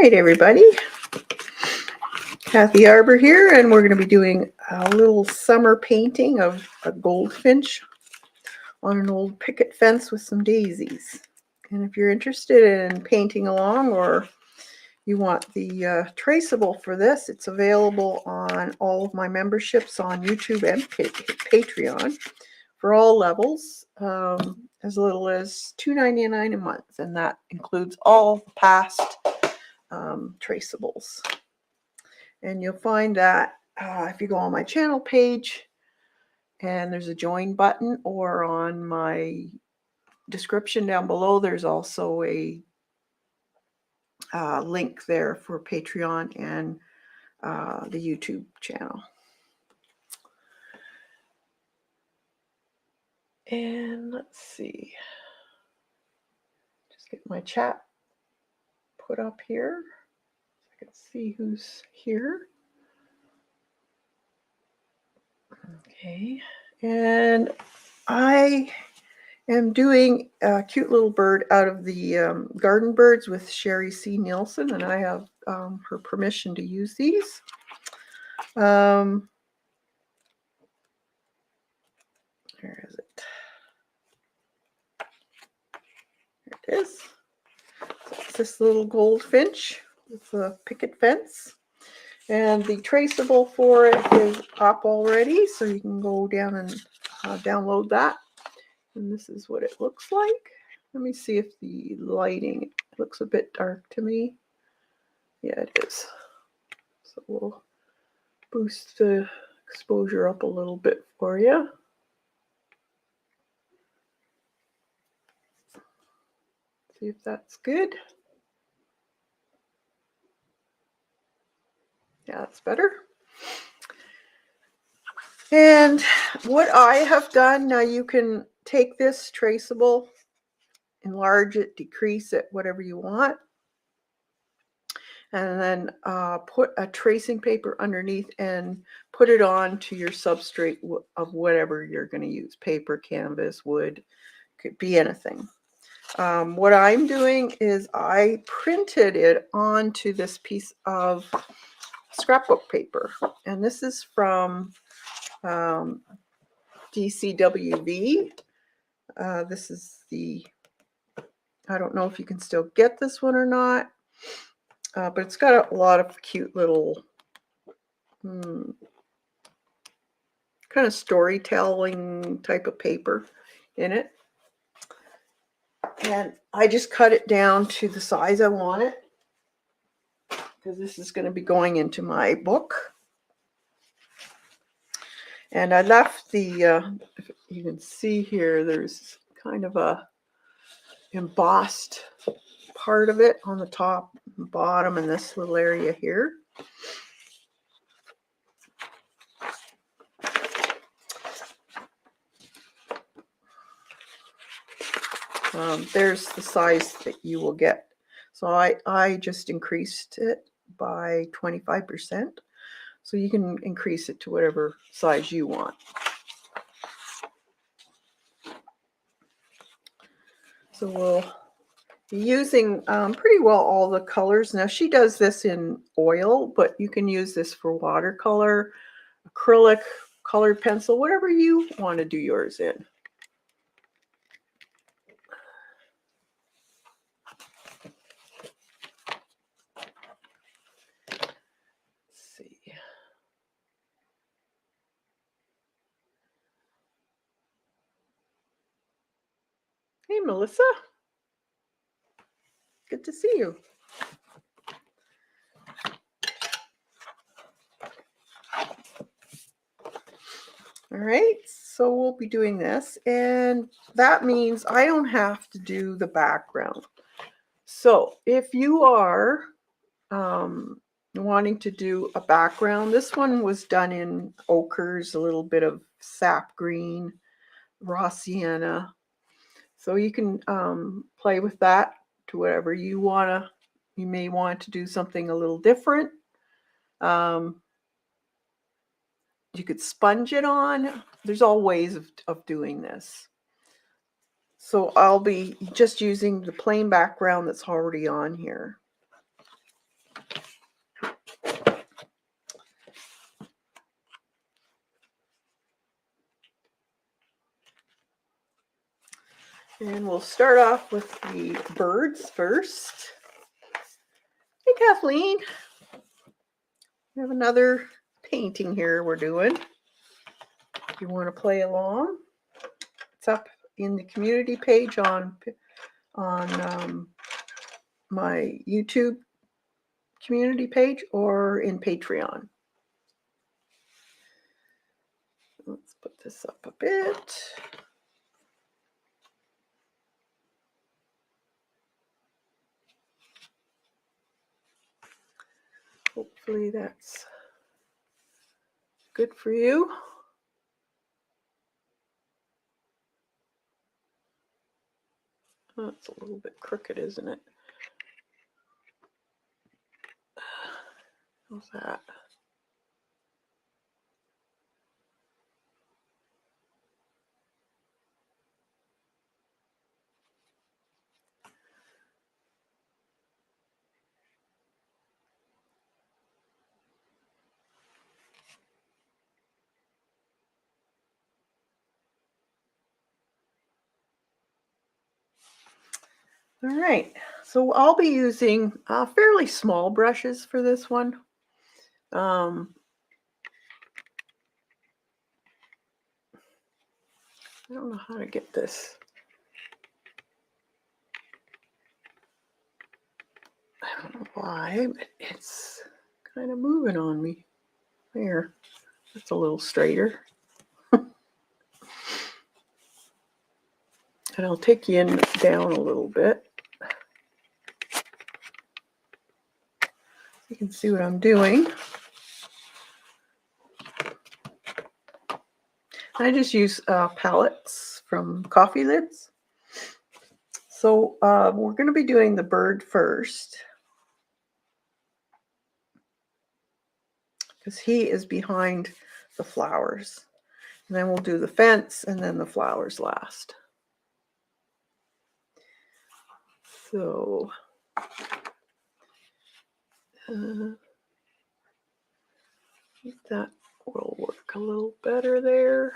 right, everybody. Kathy Arbor here, and we're going to be doing a little summer painting of a goldfinch on an old picket fence with some daisies. And if you're interested in painting along, or you want the traceable for this, it's available on all of my memberships on YouTube and Patreon for all levels, as little as $2.99 a month, and that includes all the past traceables. And you'll find that if you go on my channel page and there's a join button, or on my description down below, there's also a link there for Patreon and the YouTube channel. And let's see, just get my chat put up here so I can see who's here. Okay, and I am doing a cute little bird out of the Garden Birds with Sherry C. Nielsen, and I have her permission to use these. Where is it? There it is. So it's this little goldfinch with a picket fence. And the traceable for it is up already, so you can go down and download that. And this is what it looks like. Let me see if the lighting looks a bit dark to me. Yeah, it is. So we'll boost the exposure up a little bit for you. See if that's good. Yeah, that's better. And what I have done, now you can take this traceable, enlarge it, decrease it, whatever you want, and then put a tracing paper underneath and put it on to your substrate of whatever you're going to use. Paper, canvas, wood, could be anything. What I'm doing is I printed it onto this piece of scrapbook paper, and this is from DCWV. This is the, I don't know if you can still get this one or not, but it's got a lot of cute little kind of storytelling type of paper in it. And I just cut it down to the size I want it, because this is going to be going into my book. And I left the, if you can see here, there's kind of a embossed part of it on the top and bottom in this little area here. There's the size that you will get. So I just increased it by 25%. So you can increase it to whatever size you want. So we'll be using pretty well all the colors. Now she does this in oil, but you can use this for watercolor, acrylic, colored pencil, whatever you want to do yours in. Hey, Melissa. Good to see you. All right, so we'll be doing this, and that means I don't have to do the background. So if you are wanting to do a background, this one was done in ochres, a little bit of sap green, raw sienna. So you can play with that to whatever you want to. You may want to do something a little different. You could sponge it on. There's all ways of doing this. So I'll be just using the plain background that's already on here. And we'll start off with the birds first. Hey, Kathleen. We have another painting here we're doing. If you want to play along, it's up in the community page on my YouTube community page or in Patreon. Let's put this up a bit. Hopefully that's good for you. That's a little bit crooked, isn't it? How's that? All right, so I'll be using fairly small brushes for this one. I don't know how to get this. I don't know why, but it's kind of moving on me. There, that's a little straighter. And I'll take you in down a little bit. You can see what I'm doing. I just use palettes from Coffee Lids. So we're going to be doing the bird first, because he is behind the flowers. And then we'll do the fence and then the flowers last. So that will work a little better there.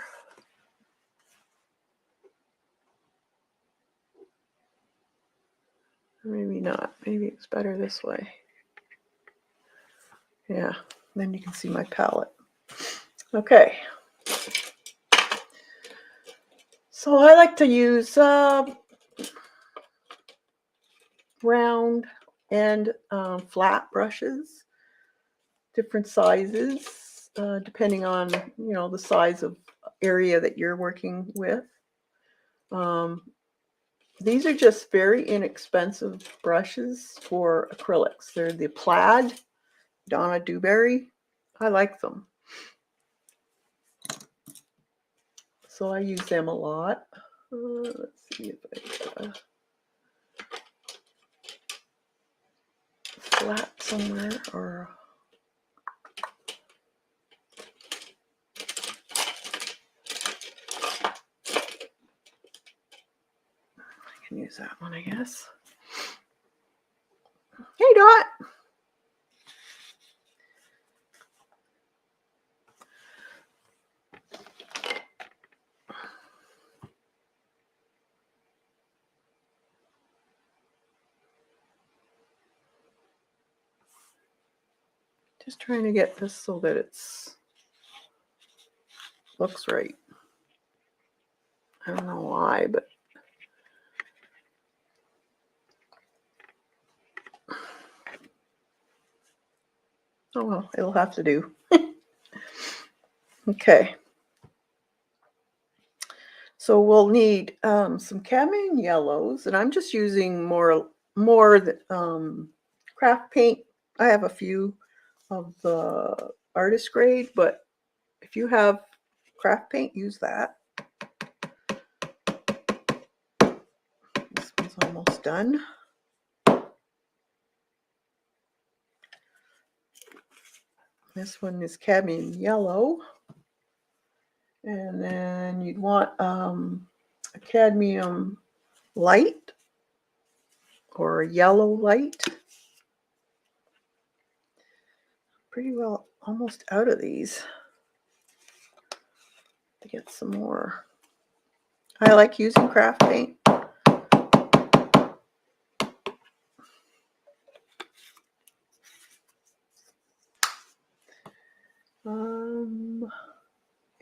Maybe not. Maybe it's better this way. Yeah, then you can see my palette. Okay. So I like to use round and flat brushes, different sizes, depending on, the size of area that you're working with. These are just very inexpensive brushes for acrylics. They're the Plaid, Donna Dewberry. I like them. So I use them a lot. Let's see if I got a flat somewhere or... I can use that one, I guess. Hey, Dot. Just trying to get this so that it's looks right. I don't know why, but oh well, it'll have to do. Okay. So we'll need some cadmium yellows, and I'm just using more craft paint. I have a few of the artist grade, but if you have craft paint, use that. This one's almost done. This one is cadmium yellow. And then you'd want a cadmium light or a yellow light. pretty well almost out of these to get some more. I like using craft paint.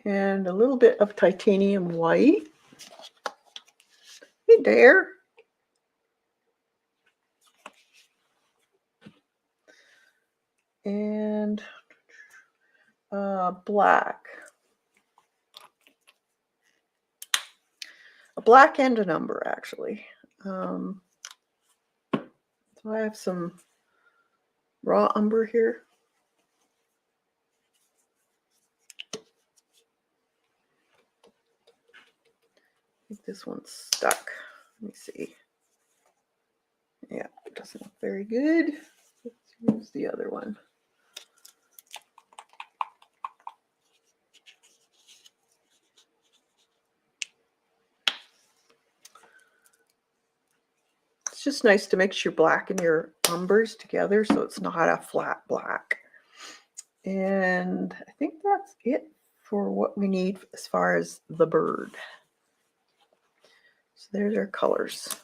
And a little bit of titanium white. Hey, Dare. And black. A black and a number, actually. So I have some raw umber here. I think this one's stuck. Let me see. Yeah, it doesn't look very good. Let's use the other one. It's just nice to mix your black and your umbers together so it's not a flat black. And I think that's it for what we need as far as the bird. So there's our colors.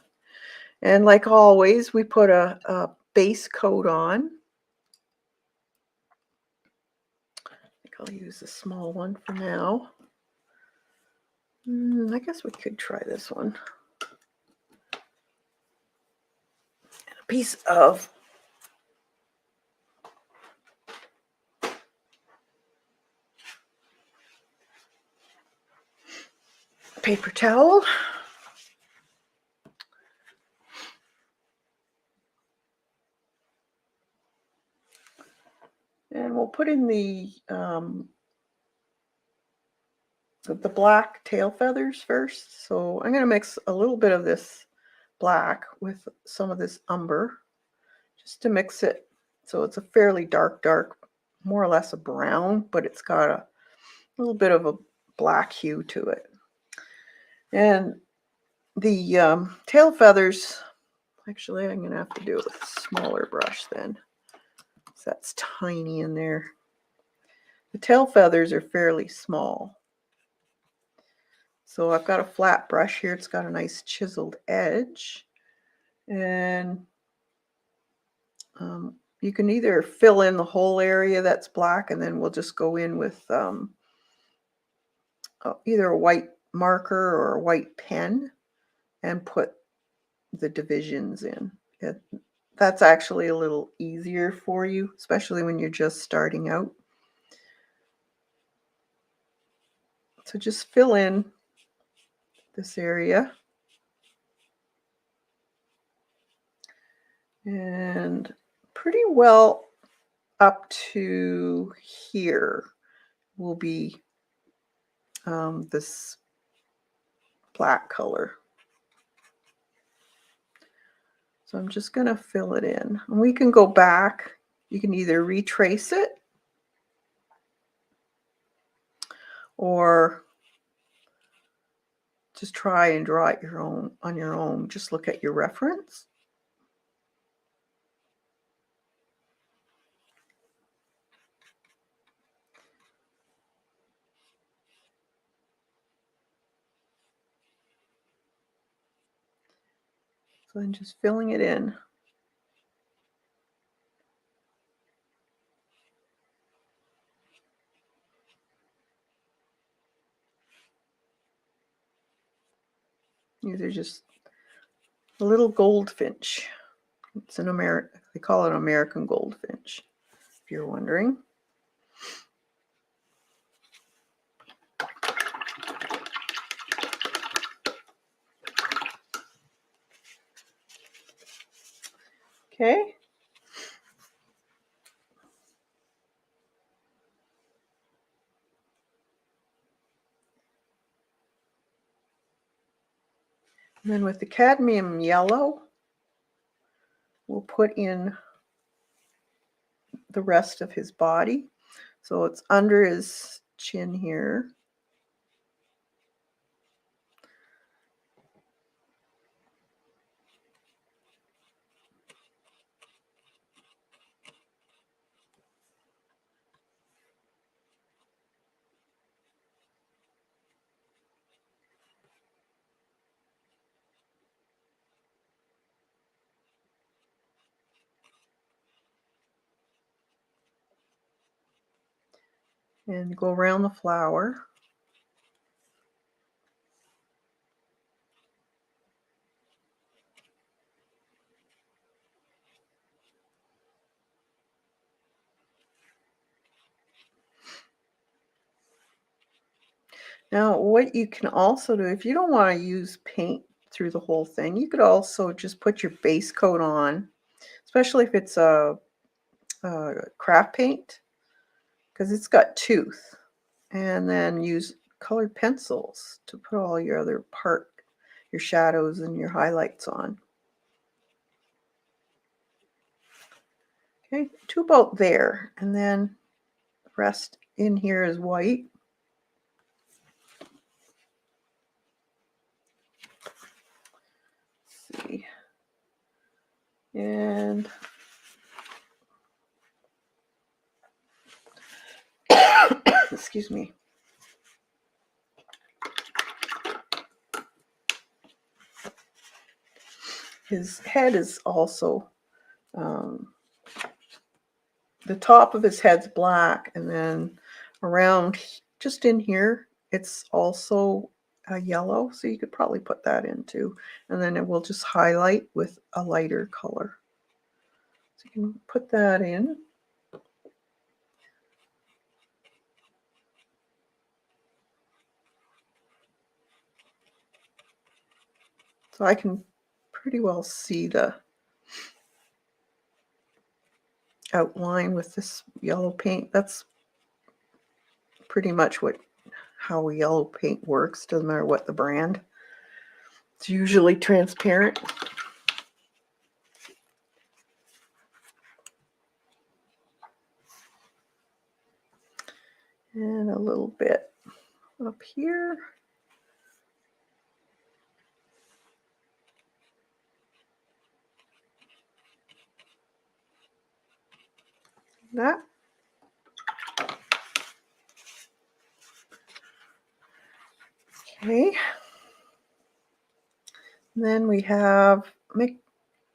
And like always, we put a base coat on. I think I'll use a small one for now. I guess we could try this one. And a piece of paper towel. And we'll put in the black tail feathers first. So I'm going to mix a little bit of this black with some of this umber just to mix it so it's a fairly dark, more or less a brown, but it's got a little bit of a black hue to it. And the tail feathers, actually I'm going to have to do it with a smaller brush then. So that's tiny in there. The tail feathers are fairly small. So I've got a flat brush here. It's got a nice chiseled edge. And you can either fill in the whole area that's black, and then we'll just go in with either a white marker or a white pen and put the divisions in. That's actually a little easier for you, especially when you're just starting out. So just fill in this area. And pretty well up to here will be this black color. So I'm just going to fill it in. And we can go back. You can either retrace it or just try and draw it on your own. Just look at your reference. So I'm just filling it in. These are just a little goldfinch. It's an they call it American goldfinch, if you're wondering. Okay. And then with the cadmium yellow, we'll put in the rest of his body. So it's under his chin here. and go around the flower. Now, what you can also do, if you don't want to use paint through the whole thing, you could also just put your base coat on, especially if it's a craft paint, because it's got tooth, and then use colored pencils to put all your other your shadows and your highlights on. Okay, to about there, and then the rest in here is white. Let's see. And excuse me. His head is also, the top of his head's black, and then around just in here, it's also yellow. So you could probably put that in too. And then it will just highlight with a lighter color. So you can put that in. So I can pretty well see the outline with this yellow paint. That's pretty much how yellow paint works. Doesn't matter what the brand. It's usually transparent. And a little bit up here. That. Okay. And then we have,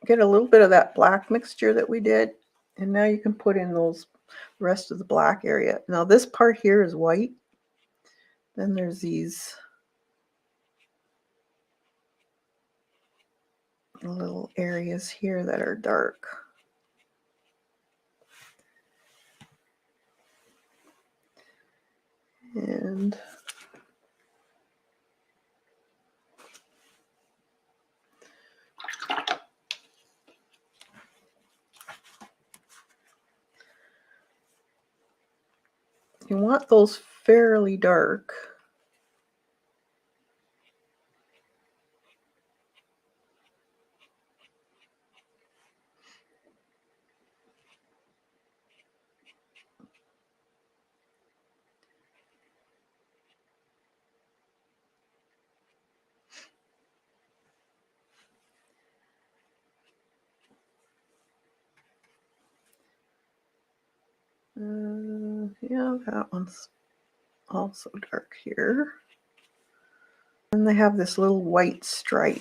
get a little bit of that black mixture that we did. And now you can put in the rest of the black area. Now this part here is white. Then there's these little areas here that are dark. And you want those fairly dark. Yeah, that one's also dark here. And they have this little white stripe.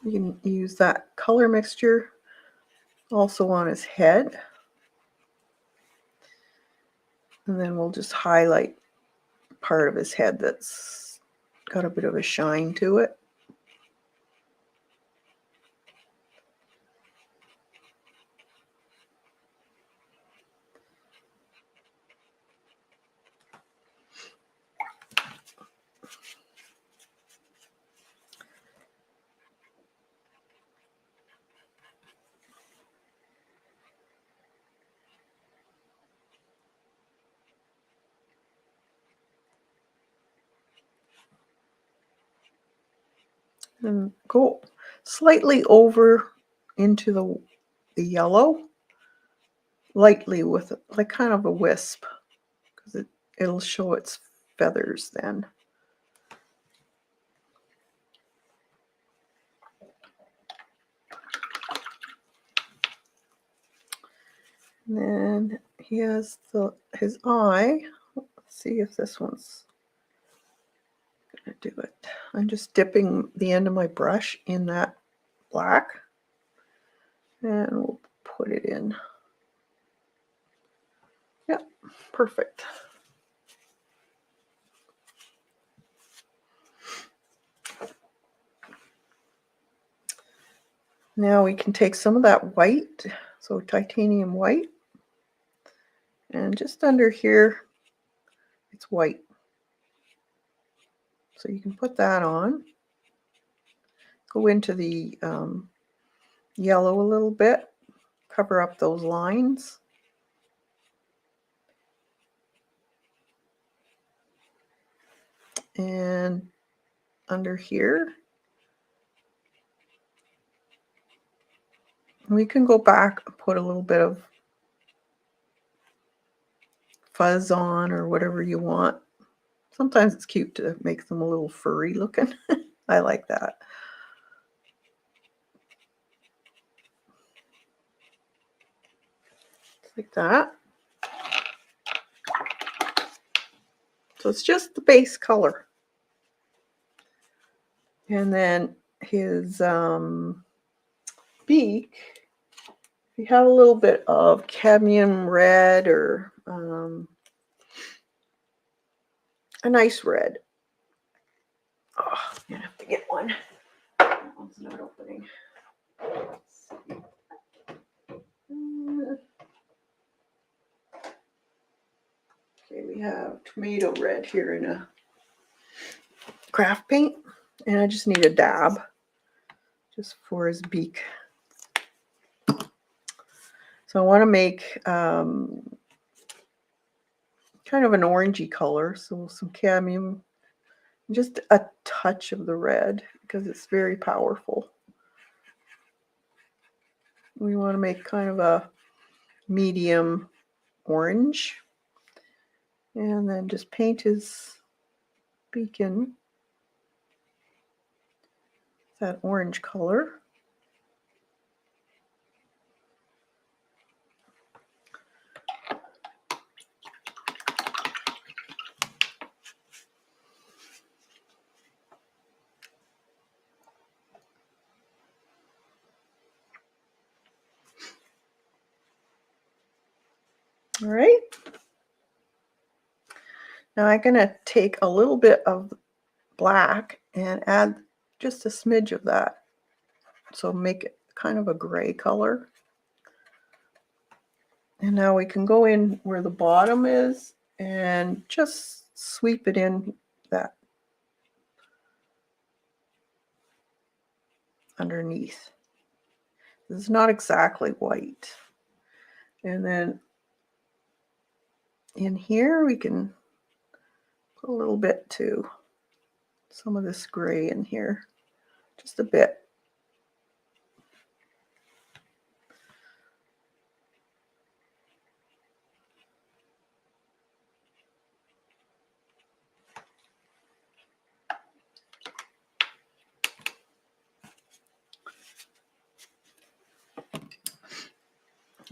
You can use that color mixture also on his head. And then we'll just highlight part of his head that's got a bit of a shine to it. And go slightly over into the yellow, lightly with like kind of a wisp, because it'll show its feathers then. And then he has his eye. Let's see if this one's gonna do it. I'm just dipping the end of my brush in that black. And we'll put it in. Yep, perfect. Now we can take some of that white, so titanium white, and just under here, it's white. So you can put that on. Go into the yellow a little bit, cover up those lines. And under here, we can go back and put a little bit of fuzz on or whatever you want. Sometimes it's cute to make them a little furry looking. I like that. Like that. So it's just the base color. And then his beak, if you have a little bit of cadmium red or a nice red. Oh, I'm gonna have to get one. That one's not opening. Okay, we have tomato red here in a craft paint, and I just need a dab just for his beak. So I want to make kind of an orangey color, so some cadmium, just a touch of the red because it's very powerful. We want to make kind of a medium orange, and then just paint his beak in that orange color. All right. Now I'm going to take a little bit of black and add just a smidge of that. So make it kind of a gray color. And now we can go in where the bottom is and just sweep it in that underneath. This is not exactly white. And then in here we can put a little bit too. Some of this gray in here, just a bit.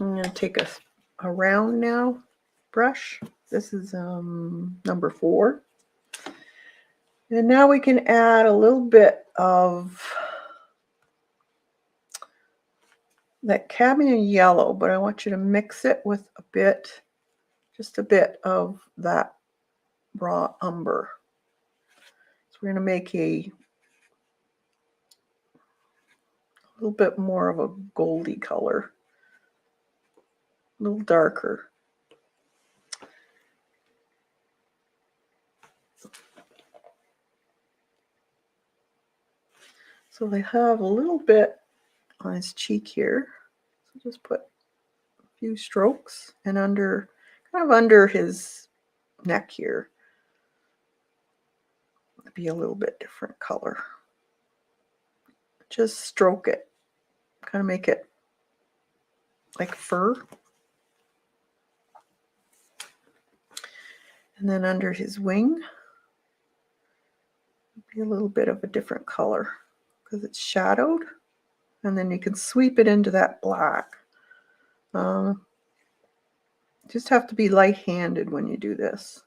I'm going to take a round now brush. This is number 4. And now we can add a little bit of that cadmium yellow, but I want you to mix it with a bit, just a bit of that raw umber. So we're going to make a little bit more of a goldy color, a little darker. So they have a little bit on his cheek here. So just put a few strokes and under, kind of under his neck here. It'd be a little bit different color. Just stroke it, kind of make it like fur. And then under his wing, be a little bit of a different color because it's shadowed. And then you can sweep it into that black. Just have to be light-handed when you do this.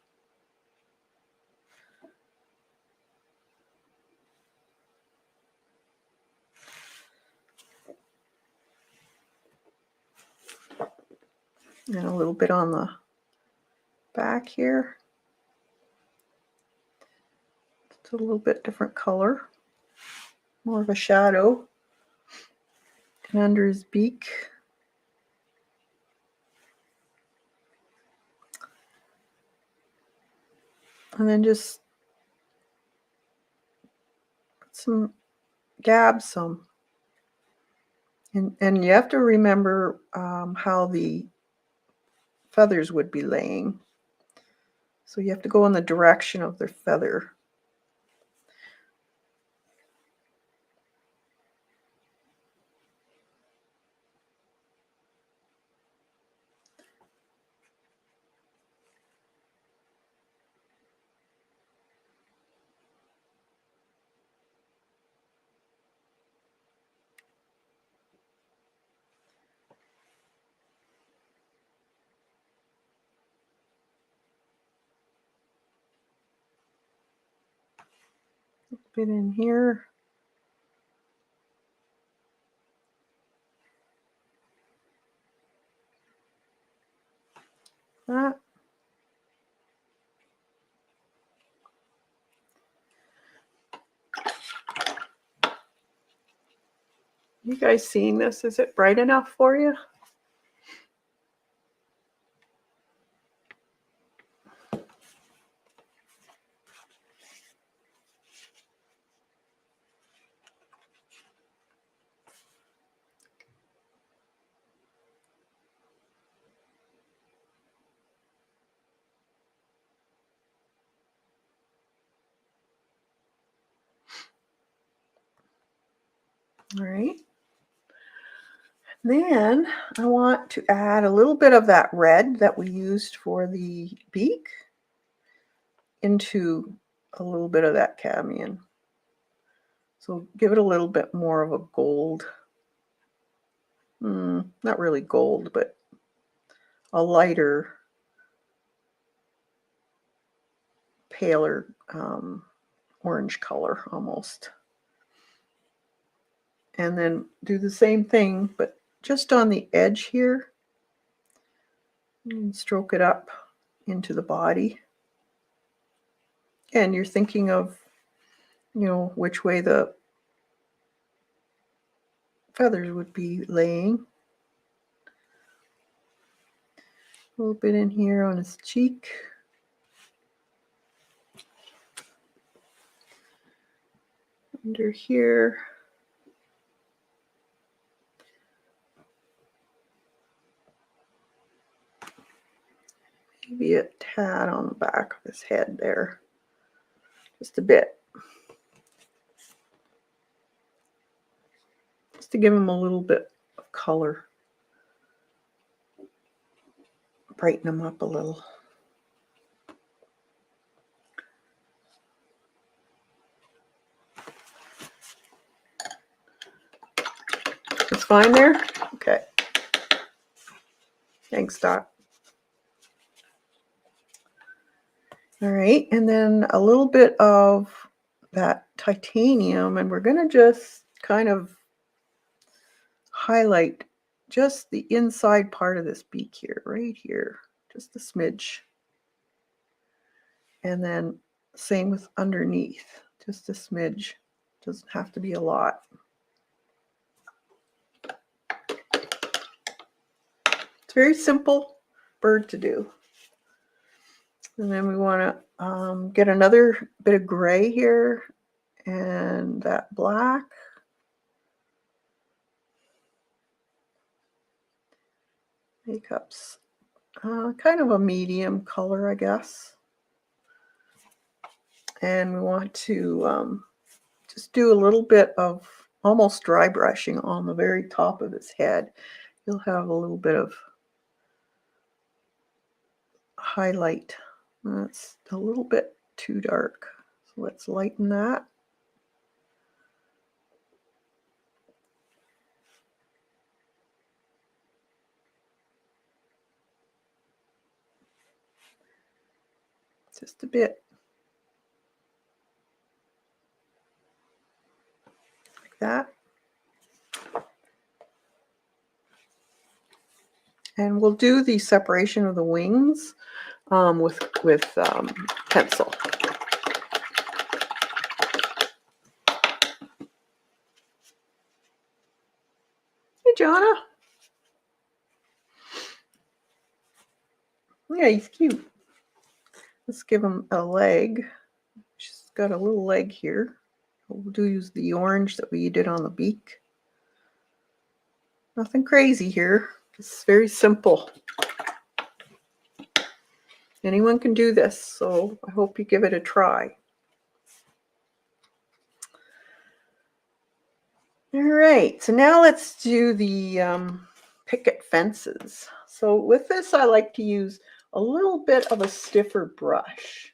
And a little bit on the back here. It's a little bit different color, more of a shadow. And under his beak. And then just dab some. And you have to remember how the feathers would be laying. So you have to go in the direction of the feather. Bit in here. That. You guys seeing this? Is it bright enough for you? All right. Then I want to add a little bit of that red that we used for the beak into a little bit of that cadmium. So give it a little bit more of a gold. Not really gold, but a lighter, paler orange color almost. And then do the same thing, but just on the edge here. And stroke it up into the body. And you're thinking of, which way the feathers would be laying. A little bit in here on his cheek. Under here. Maybe a tad on the back of his head there. Just a bit. Just to give him a little bit of color. Brighten him up a little. It's fine there? Okay. Thanks, Doc. All right, and then a little bit of that titanium, and we're going to just kind of highlight just the inside part of this beak here, right here, just a smidge. And then same with underneath, just a smidge. Doesn't have to be a lot. It's a very simple bird to do. And then we want to get another bit of gray here and that black. Makeup's kind of a medium color, I guess. And we want to just do a little bit of almost dry brushing on the very top of his head. You'll have a little bit of highlight. That's a little bit too dark. So let's lighten that. Just a bit. Like that. And we'll do the separation of the wings with pencil. Hey, Jonna. Yeah, he's cute. Let's give him a leg. She's got a little leg here. We'll use the orange that we did on the beak. Nothing crazy here. It's very simple. Anyone can do this, so I hope you give it a try. All right, so now let's do the picket fences. So with this, I like to use a little bit of a stiffer brush.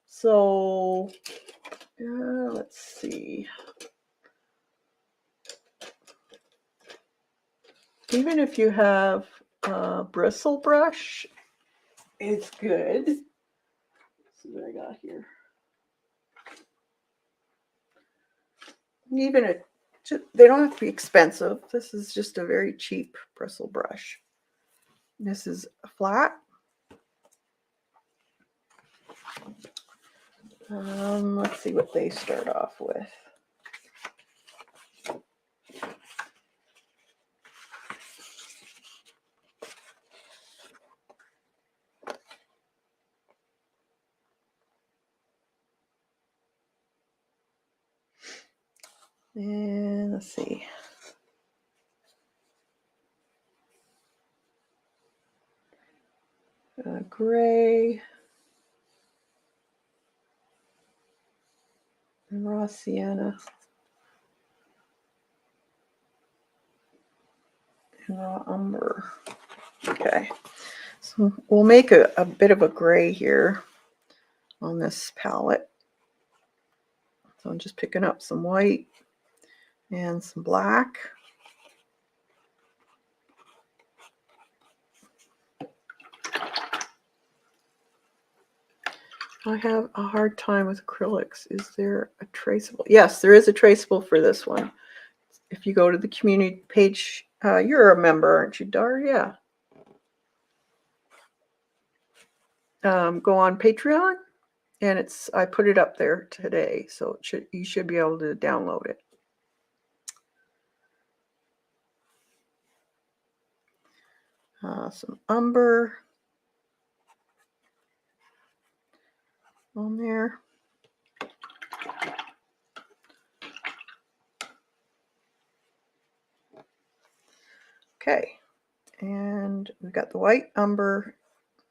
So let's see. Even if you have a bristle brush, it's good. Let's see what I got here. Even if they don't have to be expensive. This is just a very cheap bristle brush. This is flat. Let's see what they start off with. And let's see. Gray. And raw sienna. And raw umber. Okay. So we'll make a bit of a gray here on this palette. So I'm just picking up some white and some black. I have a hard time with acrylics. Is there a traceable? Yes, there is a traceable for this one. If you go to the community page, you're a member, aren't you, Dar? Yeah. Go on Patreon, and I put it up there today, so you should be able to download it. Some umber on there. Okay, and we've got the white umber.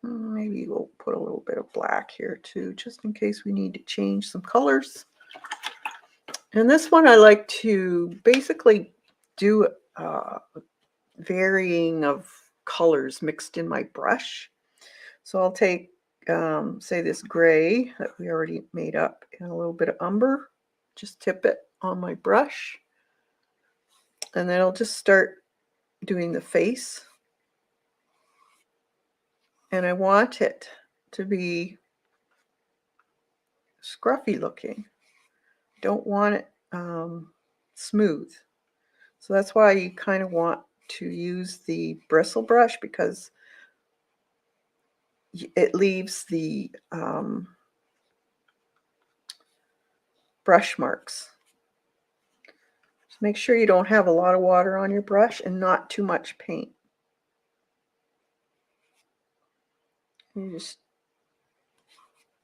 Maybe we'll put a little bit of black here too, just in case we need to change some colors. And this one I like to basically do varying of colors mixed in my brush. So I'll take, say, this gray that we already made up and a little bit of umber, just tip it on my brush. And then I'll just start doing the face. And I want it to be scruffy looking. Don't want it smooth. So that's why you kind of want to use the bristle brush, because it leaves the brush marks. Just make sure you don't have a lot of water on your brush and not too much paint.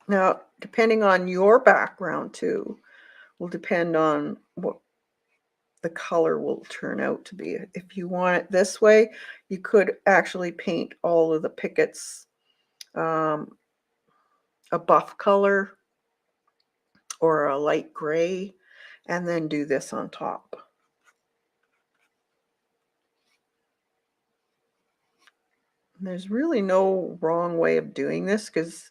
Now, depending on your background too, will depend on what the color will turn out to be. If you want it this way, you could actually paint all of the pickets a buff color or a light gray, and then do this on top. There's really no wrong way of doing this, because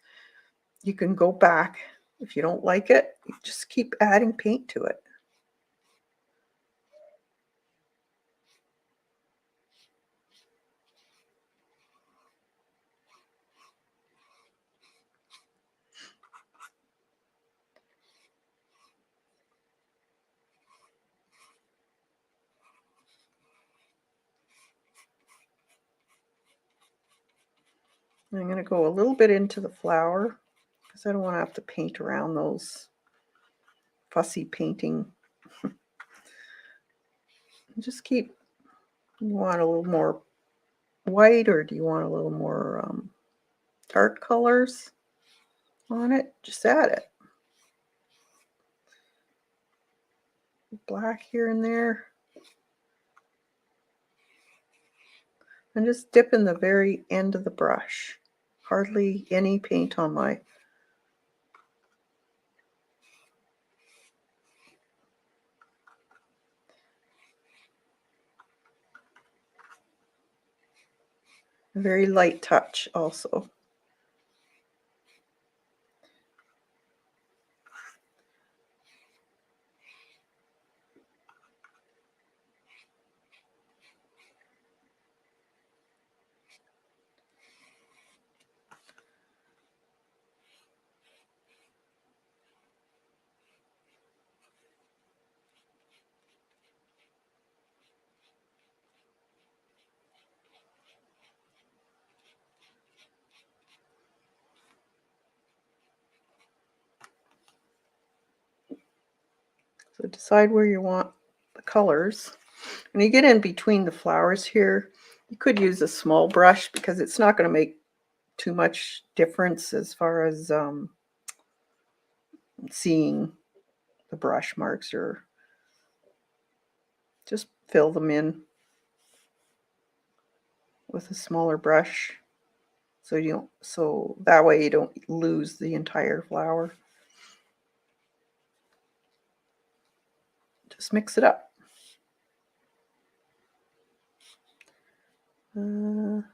you can go back. If you don't like it, you just keep adding paint to it. I'm going to go a little bit into the flower because I don't want to have to paint around those fussy painting. Just keep, you want a little more white, or do you want a little more dark colors on it? Just add it. Black here and there. And just dip in the very end of the brush. Hardly any paint on my very light touch also. So decide where you want the colors. When you get in between the flowers here, you could use a small brush because it's not going to make too much difference as far as seeing the brush marks, or just fill them in with a smaller brush so that way you don't lose the entire flower. Just mix it up. More.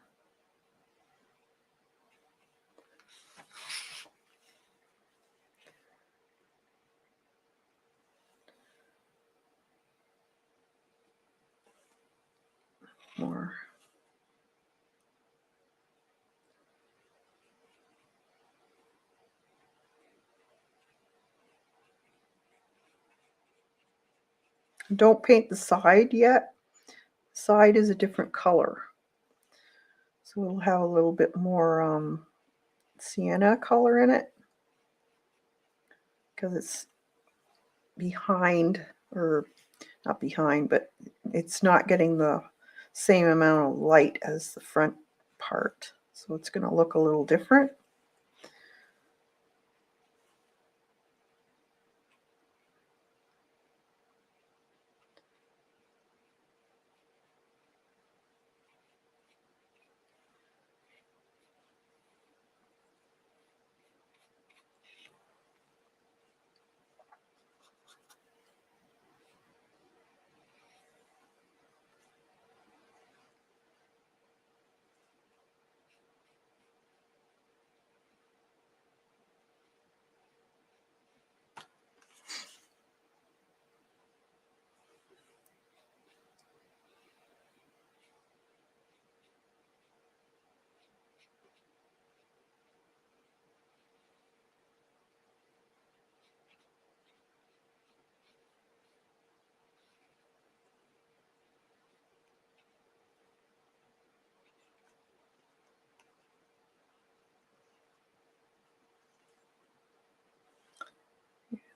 Don't paint the side yet. Side is a different color. So it'll have a little bit more sienna color in it because it's behind, or not behind, but it's not getting the same amount of light as the front part. So it's going to look a little different.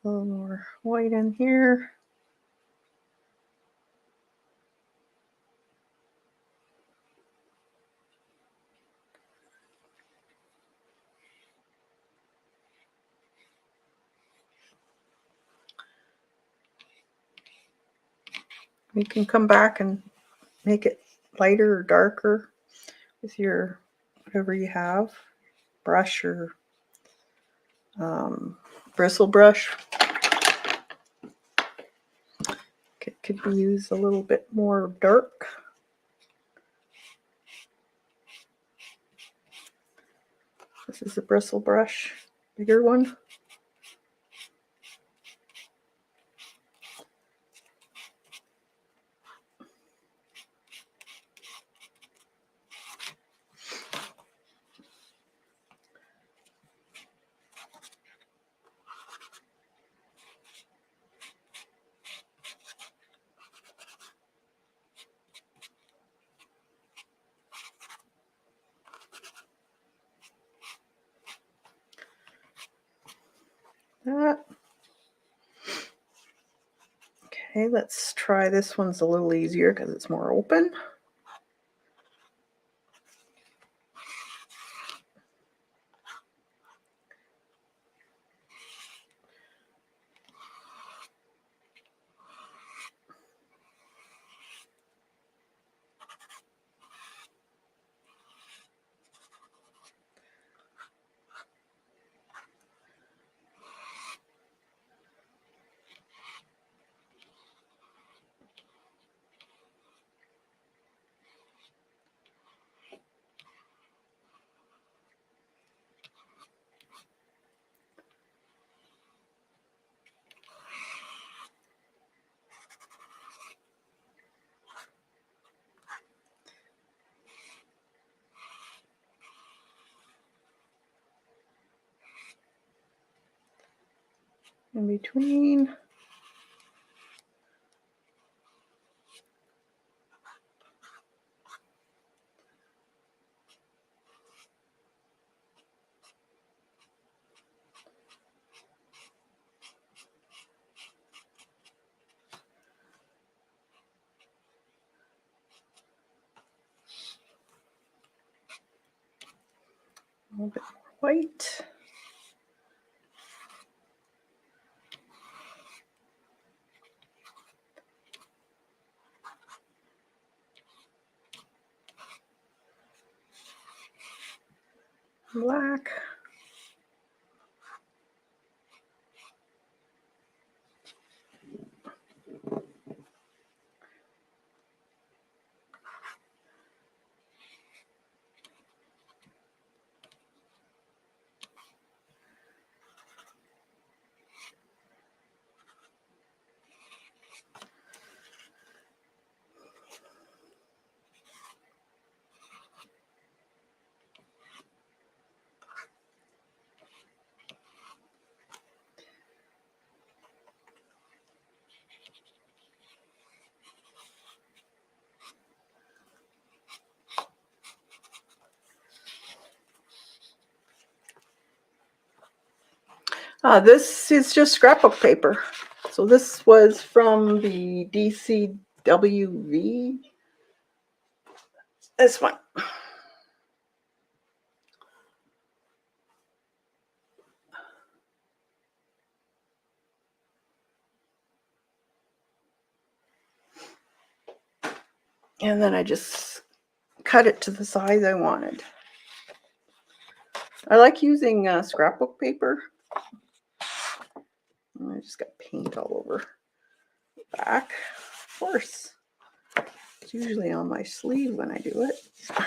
A little more white in here. You can come back and make it lighter or darker with your whatever you have, brush or bristle brush. Could be used a little bit more dark. This is a bristle brush, bigger one. that. Okay, let's try this one's a little easier because it's more open. In between. A little bit more white. Black. This is just scrapbook paper. So this was from the DCWV. This one. And then I just cut it to the size I wanted. I like using scrapbook paper. I just got paint all over the back. Of course. It's usually on my sleeve when I do it. Okay.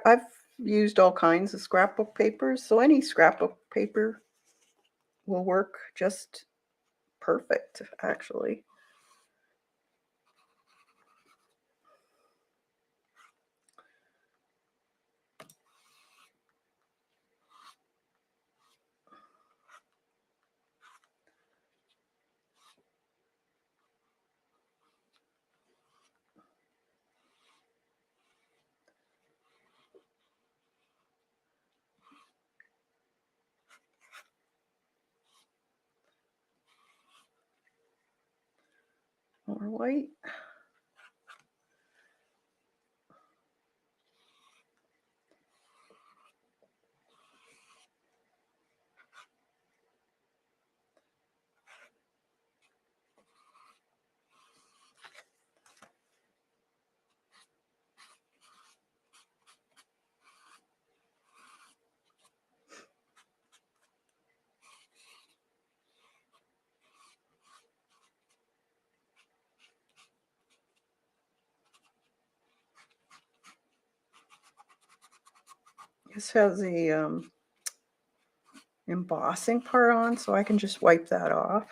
I've used all kinds of scrapbook papers, so any scrapbook paper will work just perfect, actually. More white. This has the embossing part on, so I can just wipe that off.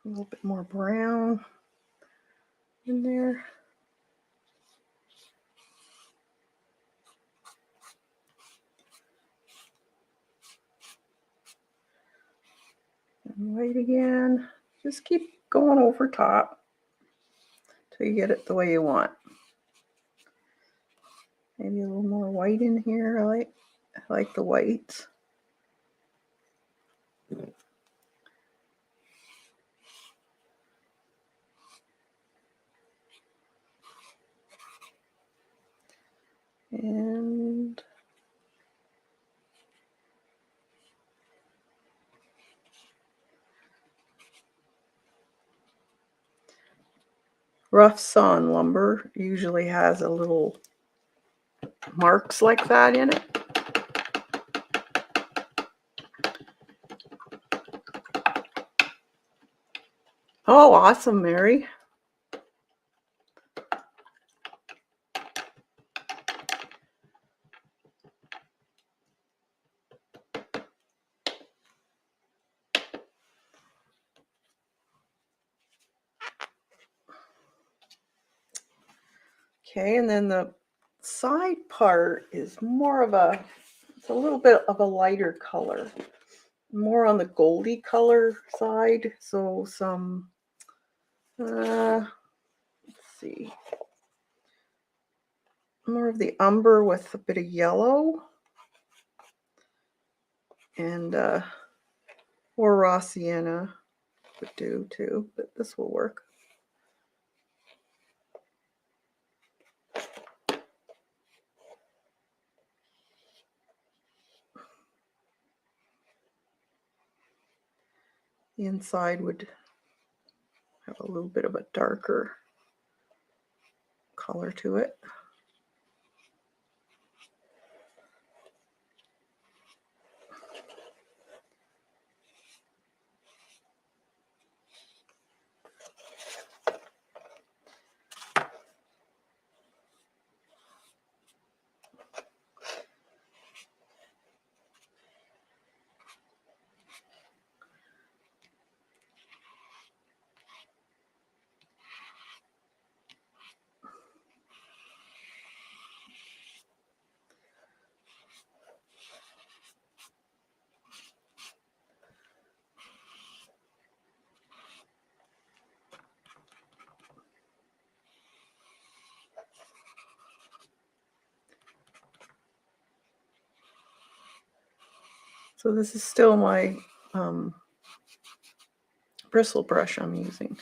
A little bit more brown in there. And white again. Just keep going over top till you get it the way you want. Maybe a little more white in here. I like the white. And rough sawn lumber usually has a little marks like that in it. Oh, awesome, Mary. Okay, and then the side part is more of it's a little bit of a lighter color, more on the goldy color side. So some, let's see, more of the umber with a bit of yellow, and or raw sienna would do too, but this will work. The inside would have a little bit of a darker color to it. So this is still my bristle brush I'm using.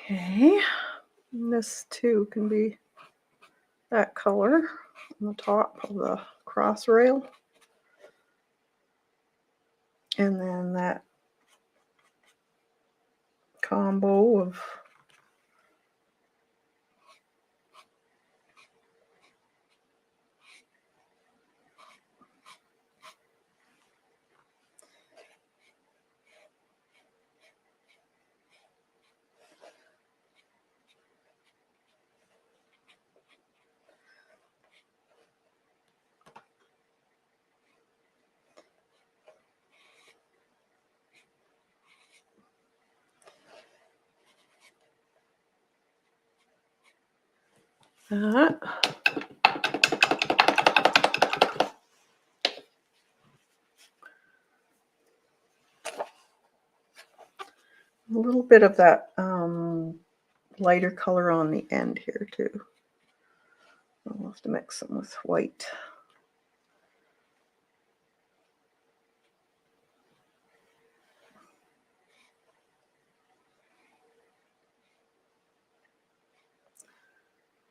Okay, and this too can be that color on the top of the cross rail. And then that combo of that. A little bit of that lighter color on the end here too. I'll have to mix some with white.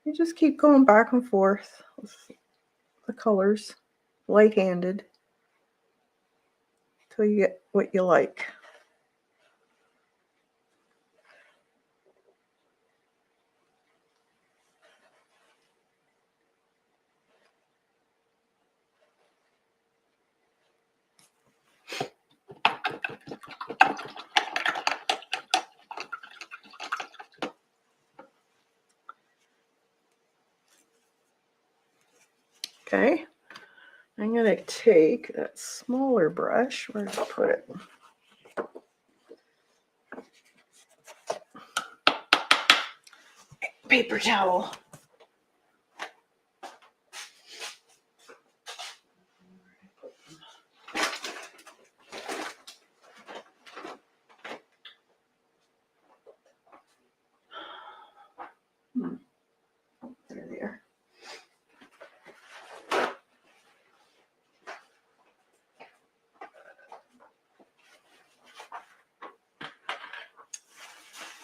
You just keep going back and forth with the colors, light-handed, till you get what you like. Okay, I'm going to take that smaller brush. Where did I put it? Paper towel. There.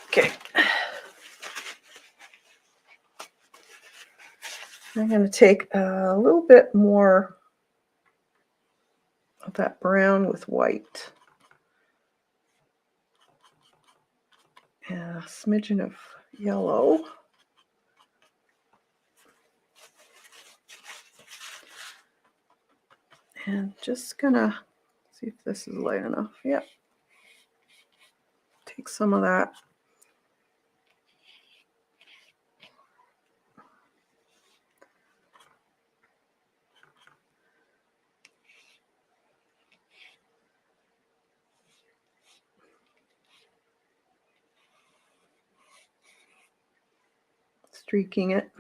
Okay. I'm going to take a little bit more of that brown with white. And a smidgen of yellow. And just gonna see if this is light enough. Yep. Take some of that. Streaking it.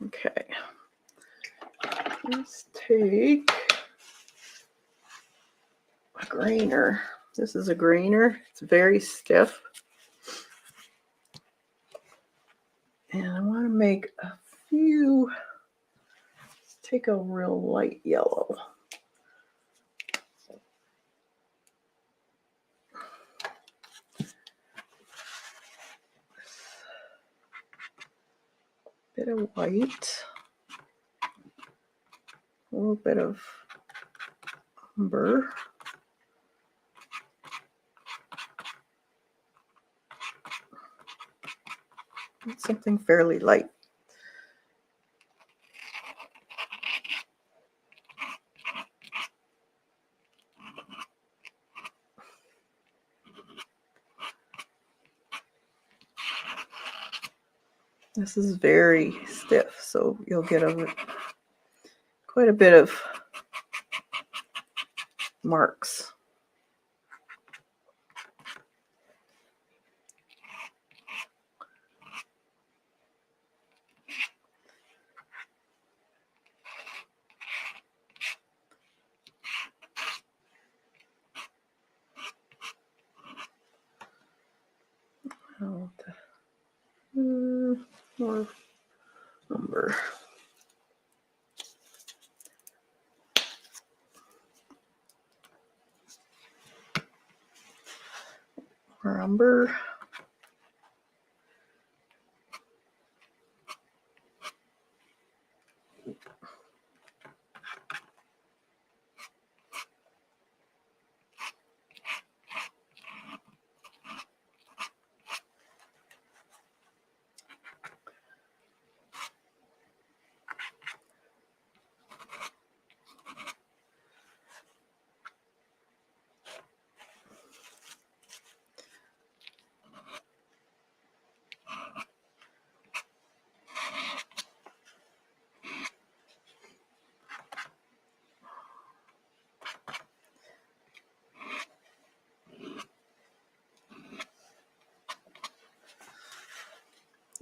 Okay. Let's take a grainer. This is a grainer. It's very stiff. And I want to make a few. Let's take a real light yellow. Bit of white. A little bit of umber. Something fairly light. This is very stiff, so you'll get quite a bit of marks. More umber. More umber.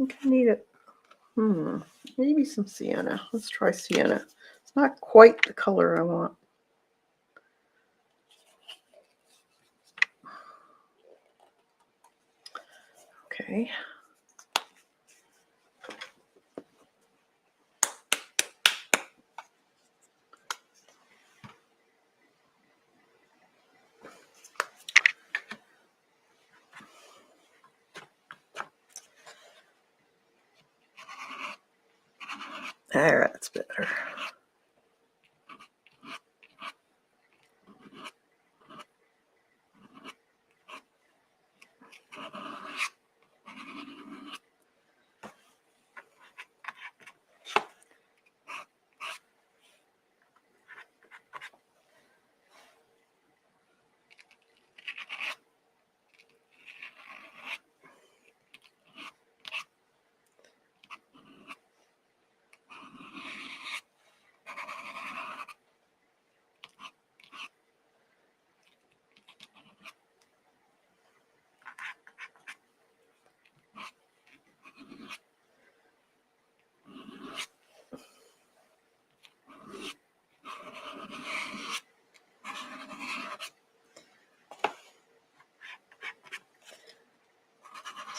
think I need it. Maybe some sienna. Let's try sienna. It's not quite the color I want. Okay. There, that's better.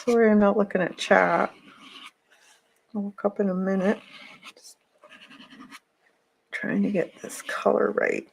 Sorry, I'm not looking at chat. I'll look up in a minute. Just trying to get this color right.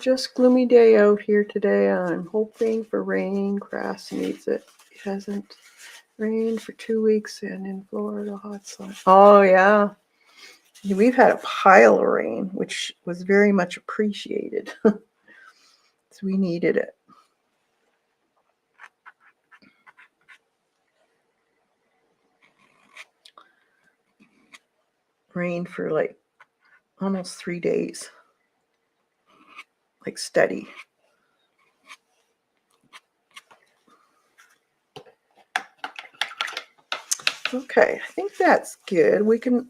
Just gloomy day out here today. I'm hoping for rain. Grass needs it. It hasn't rained for 2 weeks, and in Florida, hot sun. Oh yeah, we've had a pile of rain, which was very much appreciated. So we needed it. Rain for like almost 3 days, like steady. Okay, I think that's good. We can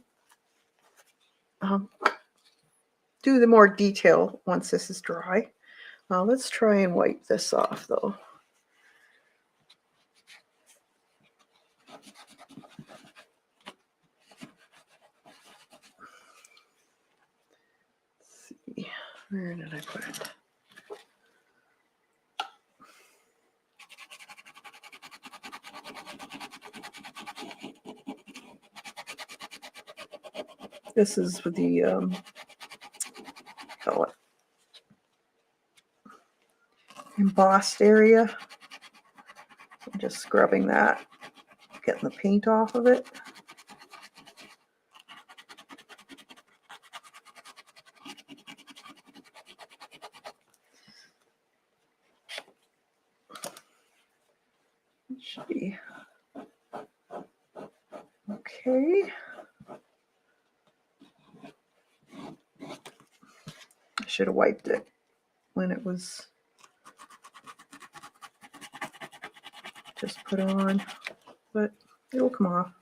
do the more detail once this is dry. Let's try and wipe this off though. Let's see, where did I put it? This is for the embossed area. I'm just scrubbing that, getting the paint off of it. Should be okay. I should have wiped it when it was just put on, but it'll come off.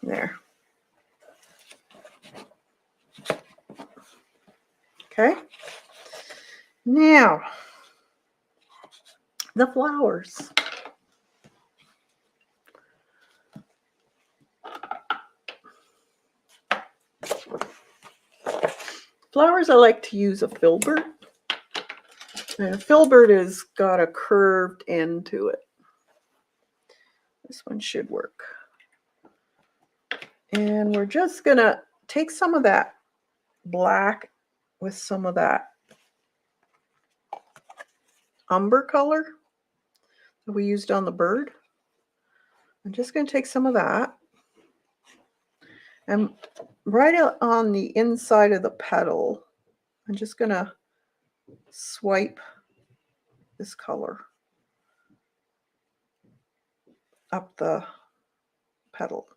There. Okay. Now, the flowers. Flowers, I like to use a filbert. And a filbert has got a curved end to it. This one should work. And we're just gonna take some of that black with some of that umber color that we used on the bird. I'm just going to take some of that and right on the inside of the petal, I'm just going to swipe this color up the petal.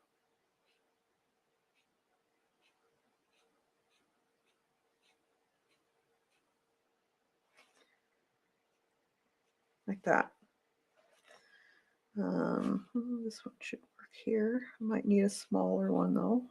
like that. This one should work here. I might need a smaller one though.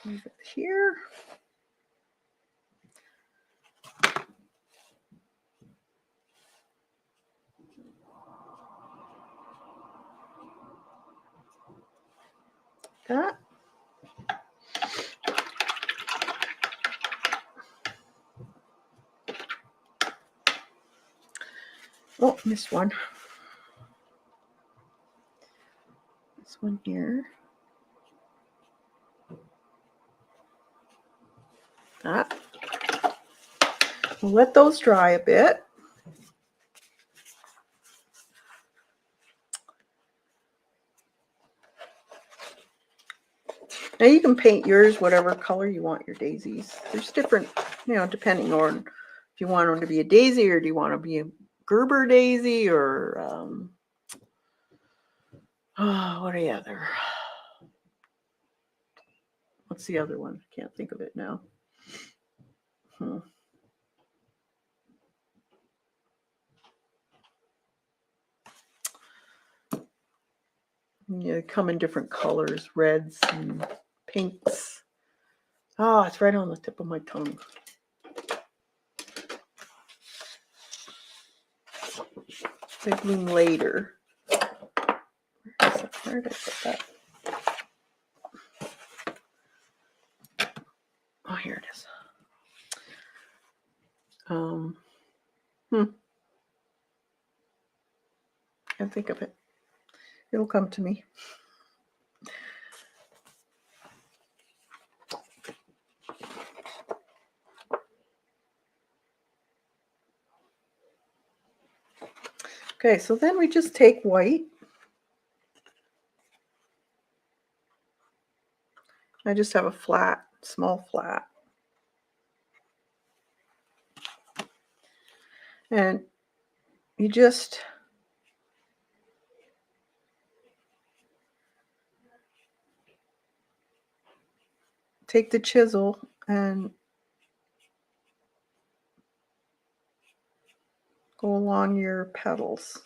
Move it here. That. Oh, missed one. This one here. That. We'll let those dry a bit. Now you can paint yours whatever color you want your daisies. There's different, depending on if you want them to be a daisy or do you want to be a Gerber daisy or what are the other? What's the other one? I can't think of it now. Yeah, they come in different colors, reds and pinks. Oh, it's right on the tip of my tongue. They bloom later. Where did I put that? Oh, here it is. Can't think of it. It'll come to me. Okay, so then we just take white. I just have a flat, small flat. And you just take the chisel and go along your petals.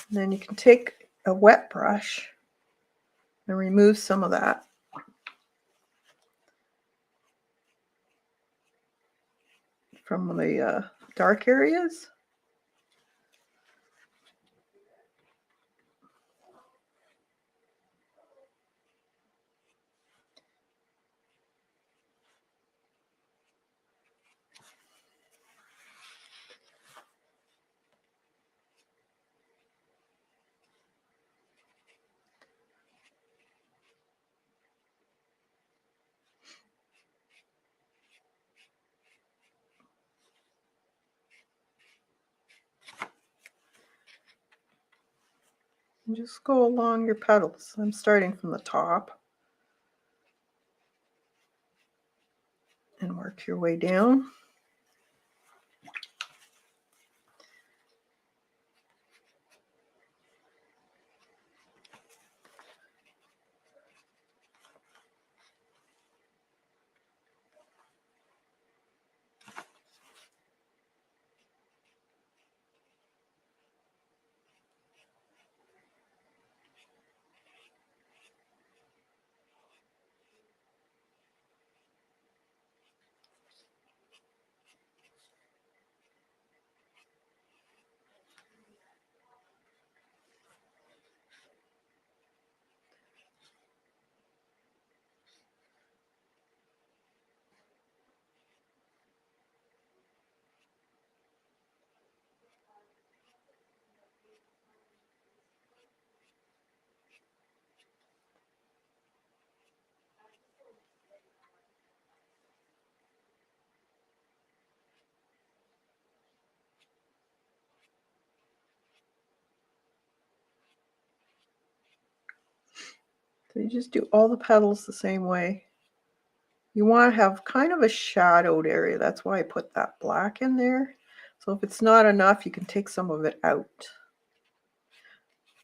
And then you can take a wet brush and remove some of that. From the dark areas. And just go along your petals. I'm starting from the top. And work your way down. So you just do all the petals the same way. You want to have kind of a shadowed area. That's why I put that black in there. So if it's not enough, you can take some of it out.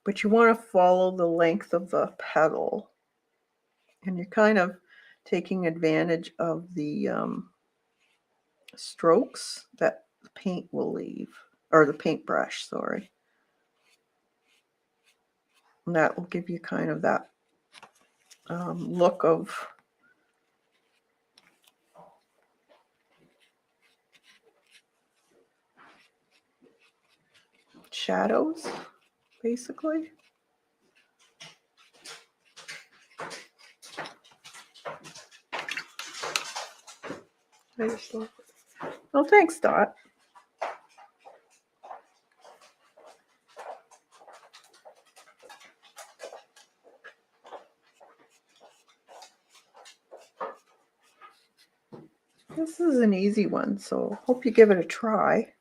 But you want to follow the length of the petal. And you're kind of taking advantage of the strokes that the paint will leave, or the paintbrush, sorry. And that will give you kind of that look of shadows, basically. Oh, thanks, Dot. This is an easy one, so hope you give it a try.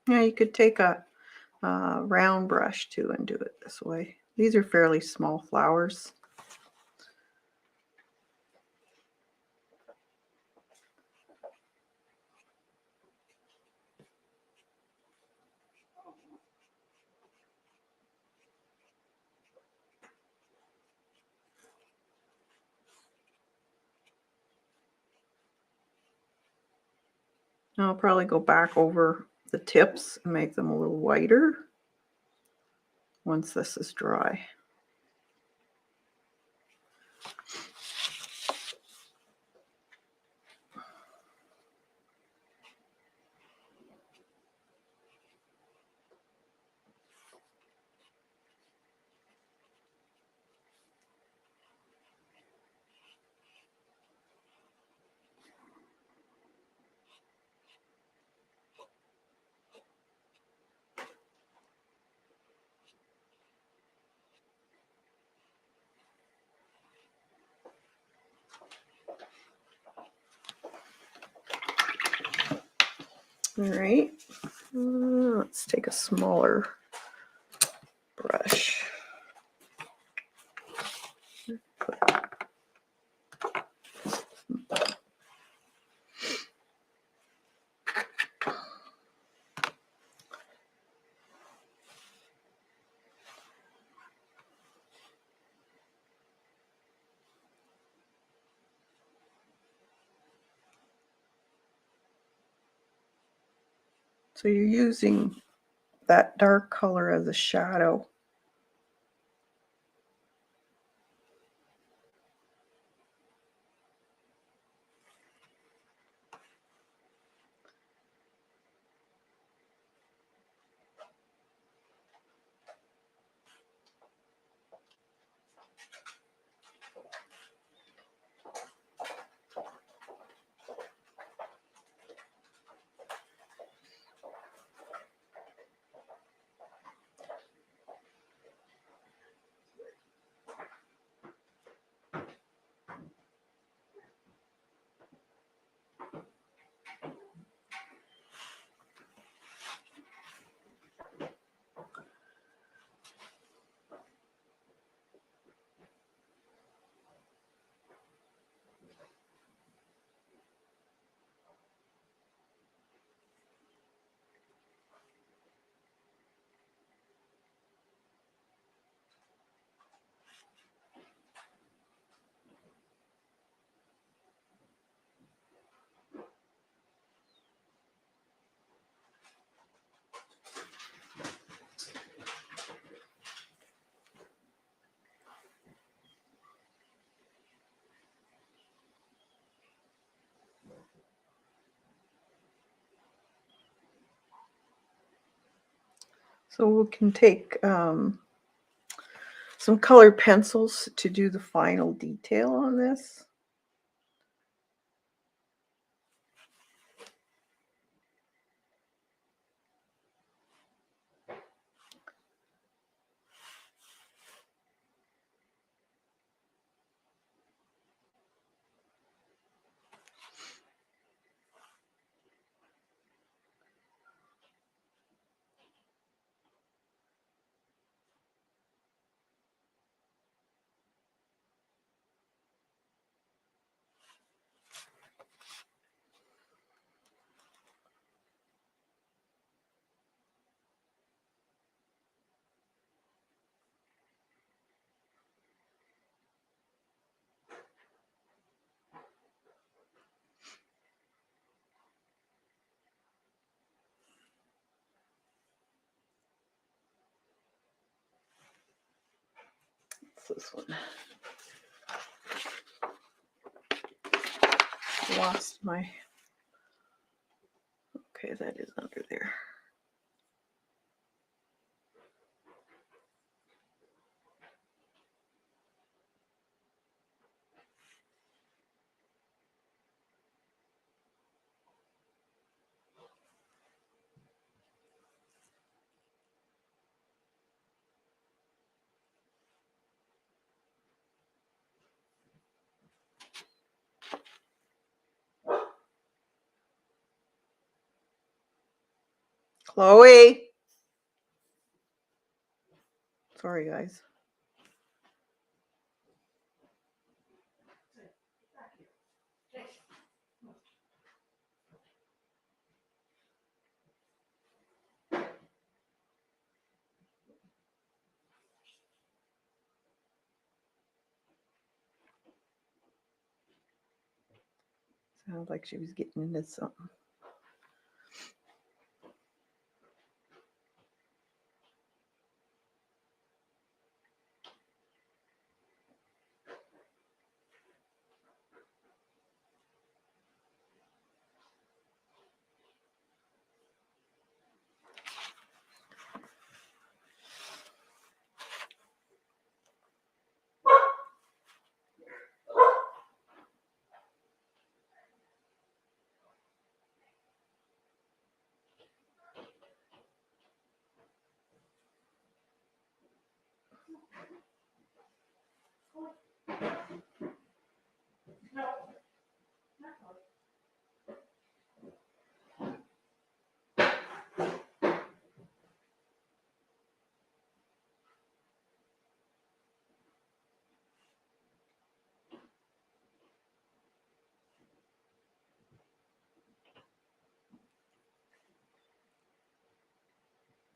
Yeah, you could take a round brush too and do it this way. These are fairly small flowers. I'll probably go back over the tips and make them a little whiter once this is dry. All right, let's take a smaller brush. So you're using that dark color as a shadow. So we can take some colored pencils to do the final detail on this. What's this one? Lost my, okay, that is under there. Chloe. Sorry, guys. Sounds like she was getting into something.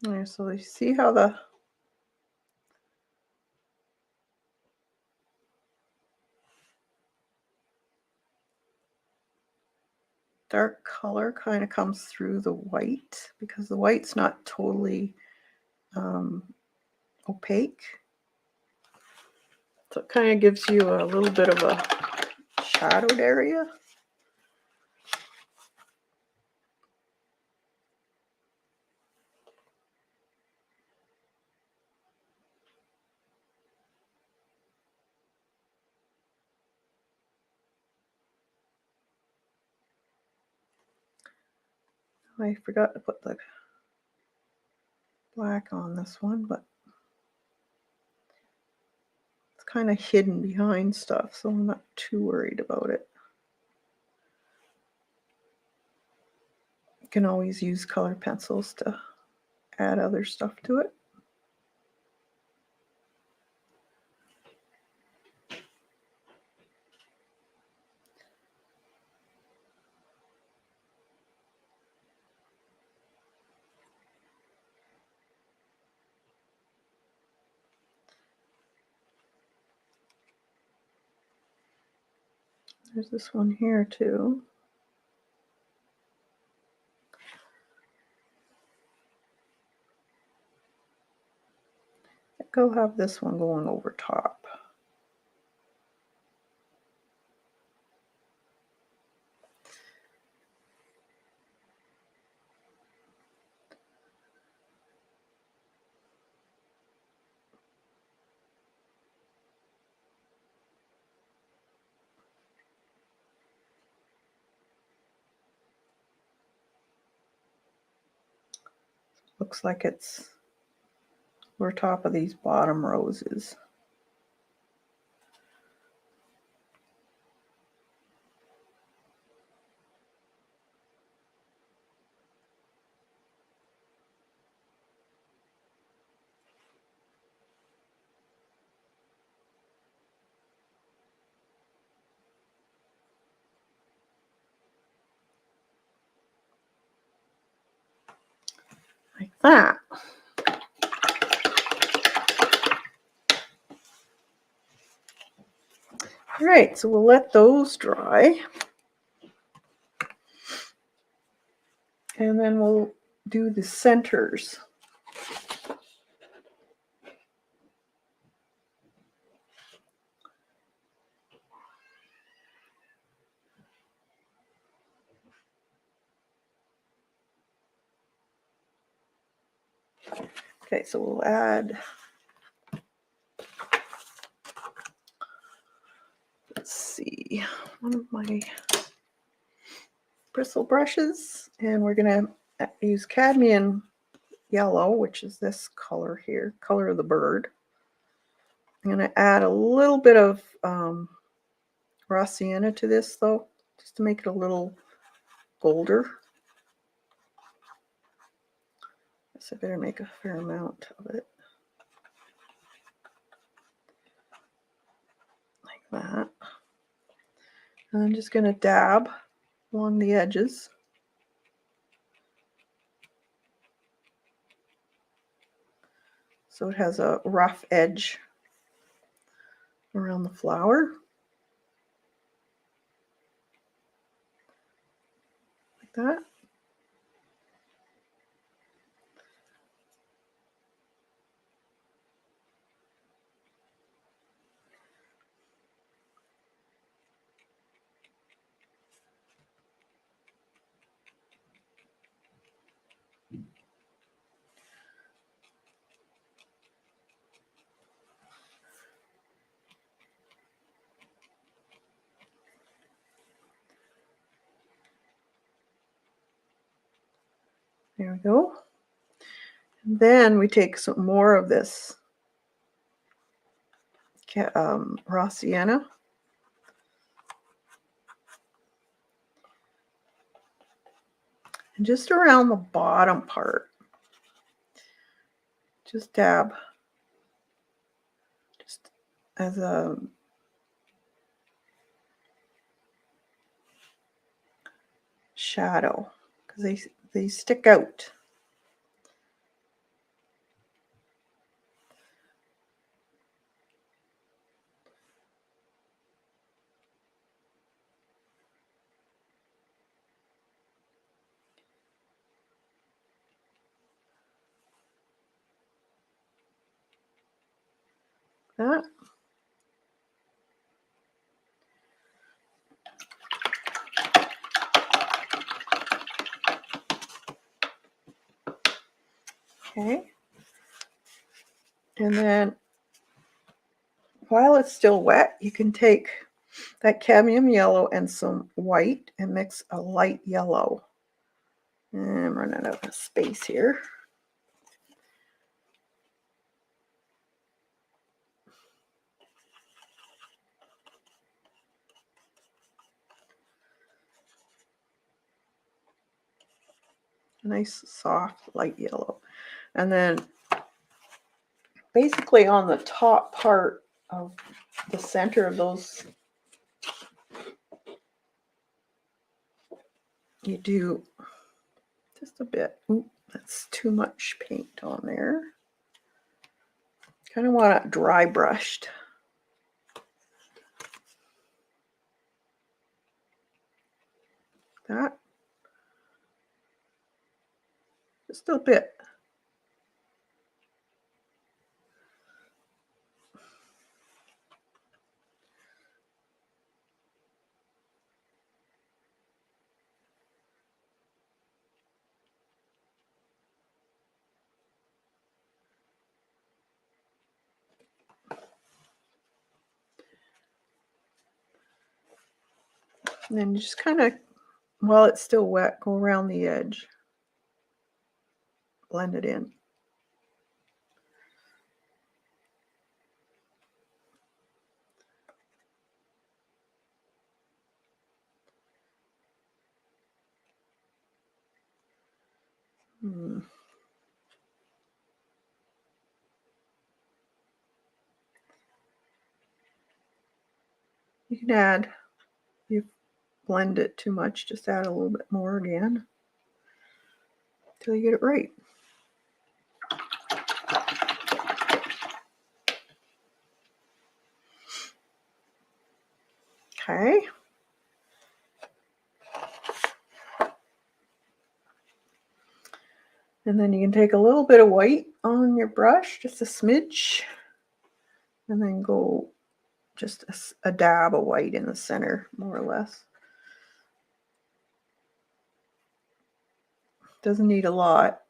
Yeah, so you see how the dark color kind of comes through the white, because the white's not totally opaque. So it kind of gives you a little bit of a shadowed area. I forgot to put the black on this one, but it's kind of hidden behind stuff, so I'm not too worried about it. You can always use color pencils to add other stuff to it. There's this one here too. I think I'll have this one going over top. looks like it's over top of these bottom roses. Like that. All right, so we'll let those dry. And then we'll do the centers. Okay, so we'll add, let's see, one of my bristle brushes, and we're going to use cadmium yellow, which is this color here, color of the bird. I'm going to add a little bit of raw sienna to this, though, just to make it a little golder. So I better make a fair amount of it. Like that. And I'm just going to dab along the edges. So it has a rough edge around the flower. Like that. There we go. And then we take some more of this raw sienna. And just around the bottom part, just dab, just as a shadow, because they stick out. That. Okay. And then while it's still wet, you can take that cadmium yellow and some white and mix a light yellow. And I'm running out of space here. A nice soft light yellow. And then basically on the top part of the center of those, you do just a bit. Ooh, that's too much paint on there. Kind of want it dry brushed. That. Just a bit. And then you just kind of, while it's still wet, go around the edge blend it in. You can add, if you blend it too much, just add a little bit more again until you get it right. Okay. And then you can take a little bit of white on your brush, just a smidge, and then go just a dab of white in the center, more or less. Doesn't need a lot.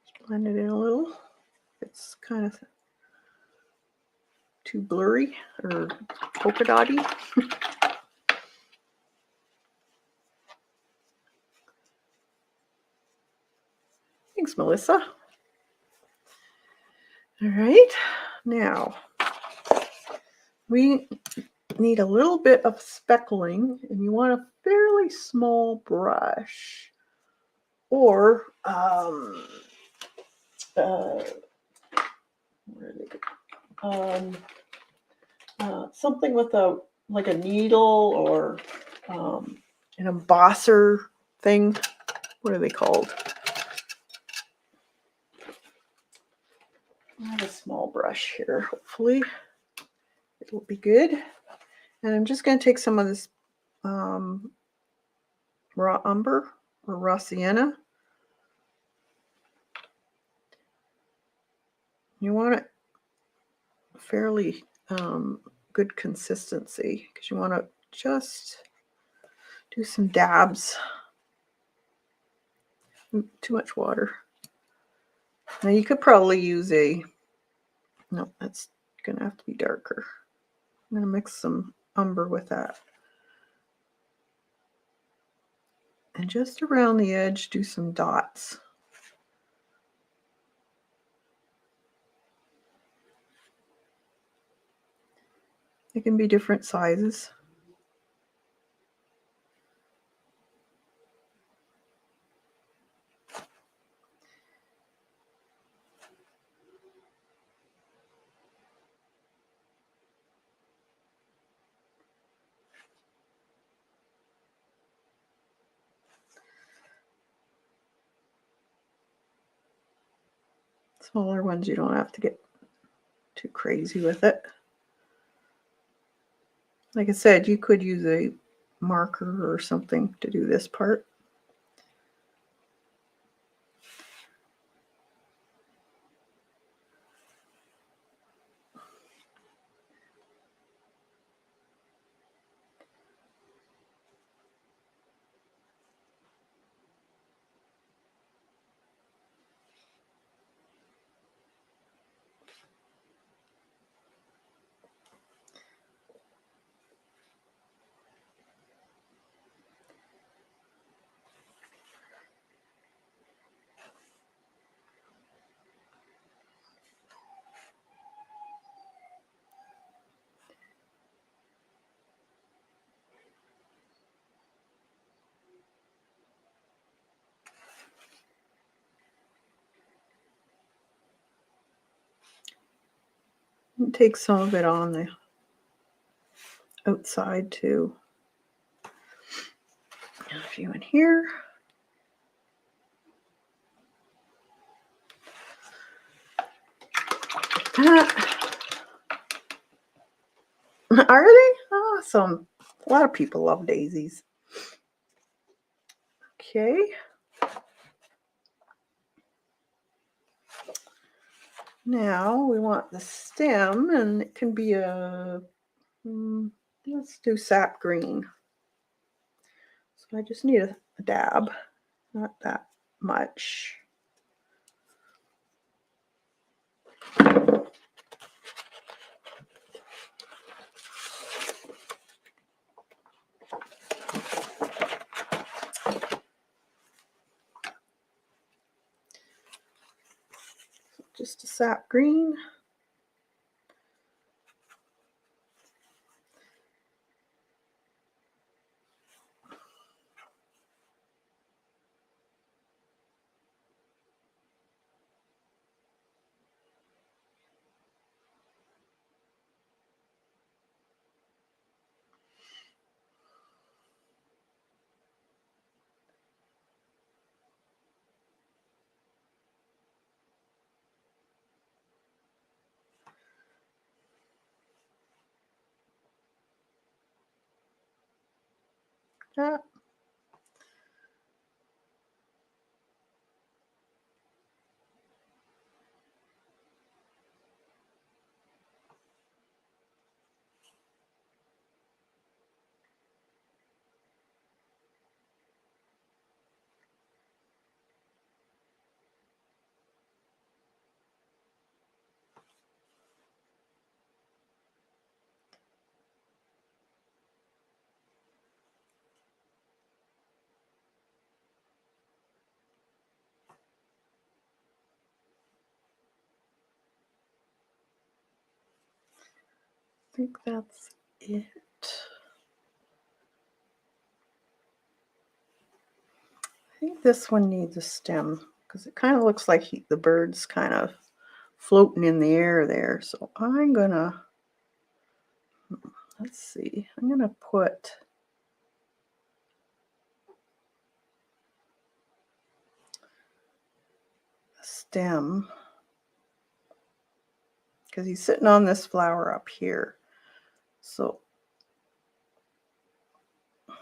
Just blend it in a little. It's kind of too blurry or polka dotty. Thanks, Melissa. All right, now we need a little bit of speckling, and you want a fairly small brush, or something with like a needle or an embosser thing. What are they called? I have a small brush here. Hopefully it will be good. And I'm just going to take some of this raw umber or raw sienna. You want it fairly good consistency, because you want to just do some dabs. Too much water. Now you could probably use no, that's going to have to be darker. I'm going to mix some umber with that. And just around the edge, do some dots. They can be different sizes. Smaller ones, you don't have to get too crazy with it. Like I said, you could use a marker or something to do this part. And take some of it on the outside too. A few in here. Are they? Awesome. A lot of people love daisies. Okay. Now we want the stem, and it can be let's do sap green. So I just need a dab. not that much. Just a sap green. Yeah. I think that's it. I think this one needs a stem because it kind of looks like the bird's kind of floating in the air there. So I'm gonna, let's see, I'm gonna put a stem because he's sitting on this flower up here. So I'm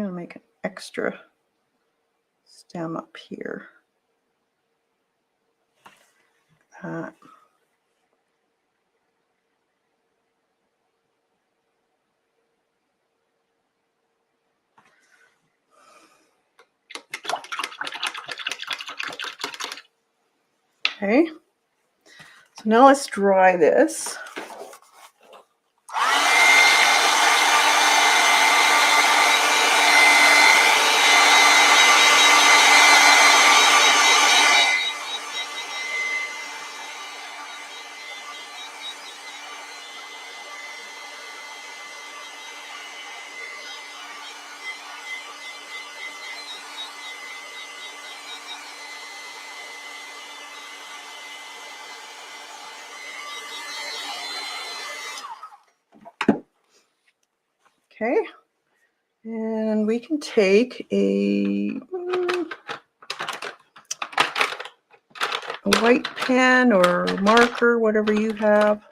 gonna make an extra stem up here. That. Okay, so now let's dry this. Okay, and we can take a white pen or marker, whatever you have.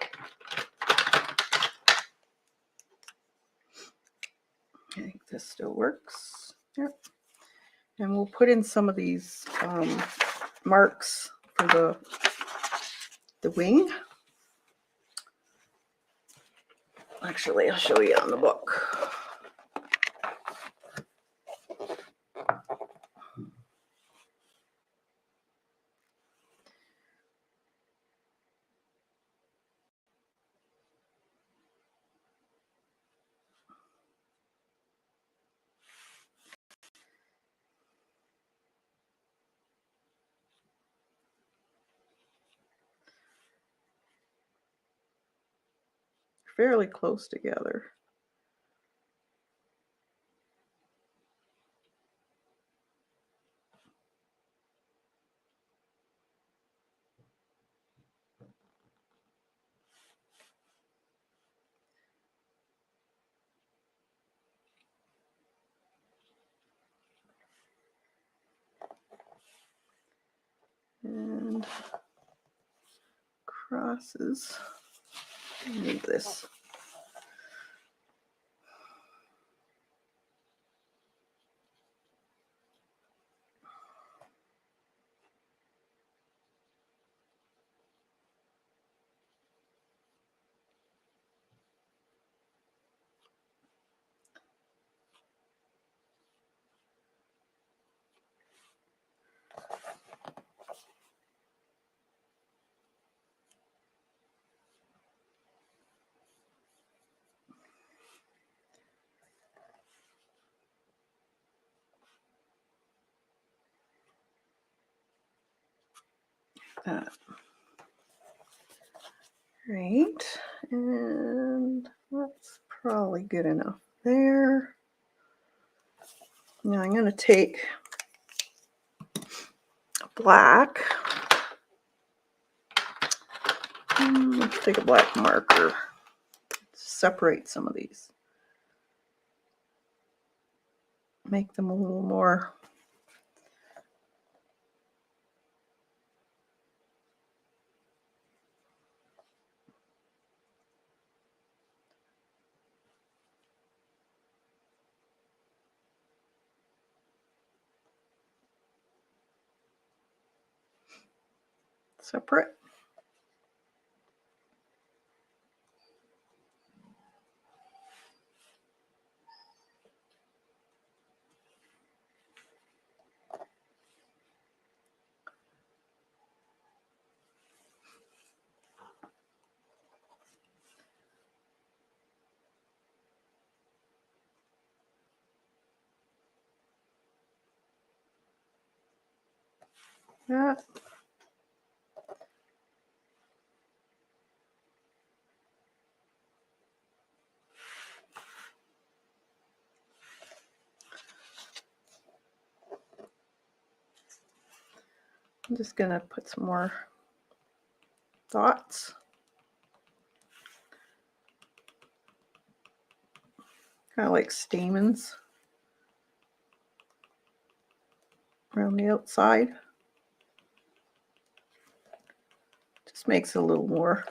I think this still works. Yep. And we'll put in some of these marks for the wing. Actually, I'll show you on the book. Fairly close together. And crosses. Move this. that. Right, and that's probably good enough there. Now I'm going to take black. Let's take a black marker. Separate some of these. Make them a little more separate. That. I'm just going to put some more dots. Kind of like stamens around the outside. Just makes it a little more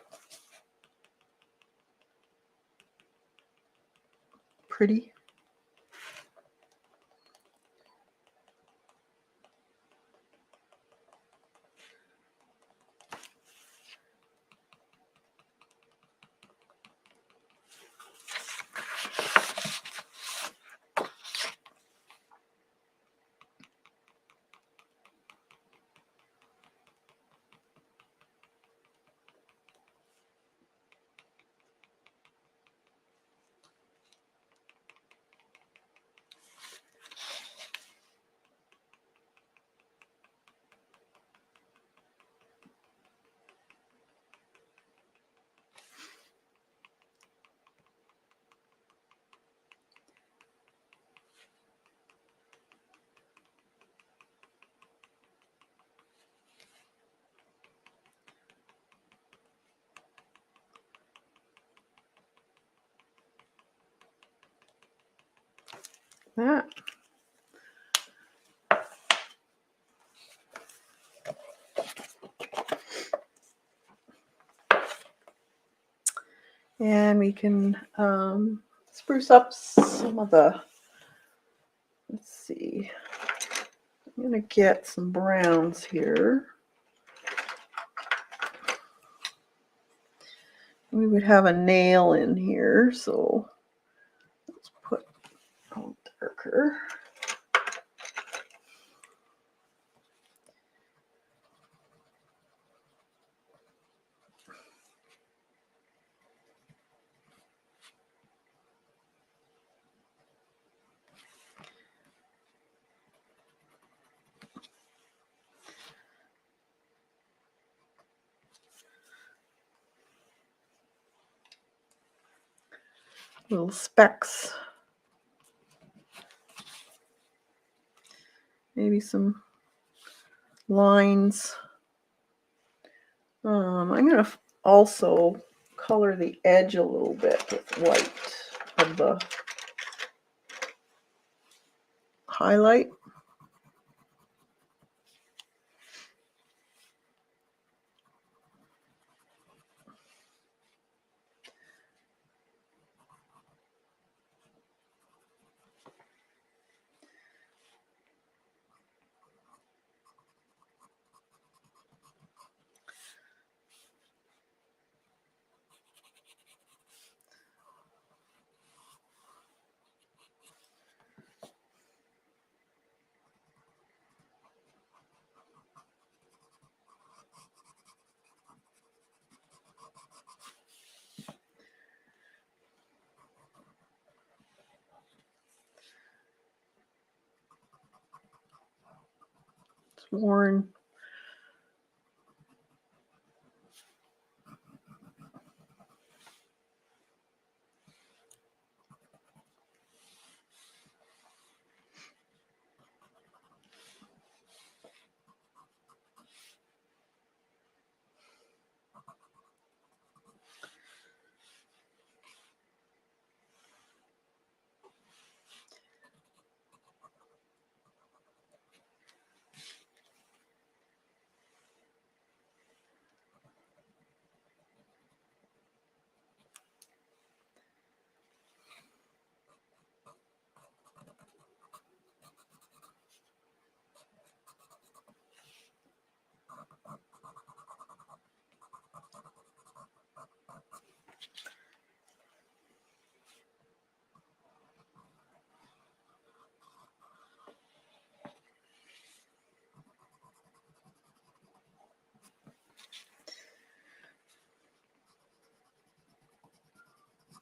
pretty. That. And we can spruce up some of the, let's see, I'm going to get some browns here. We would have a nail in here, so let's put a little darker. Little specks. Maybe some lines. I'm going to also color the edge a little bit with white of the highlight. Worn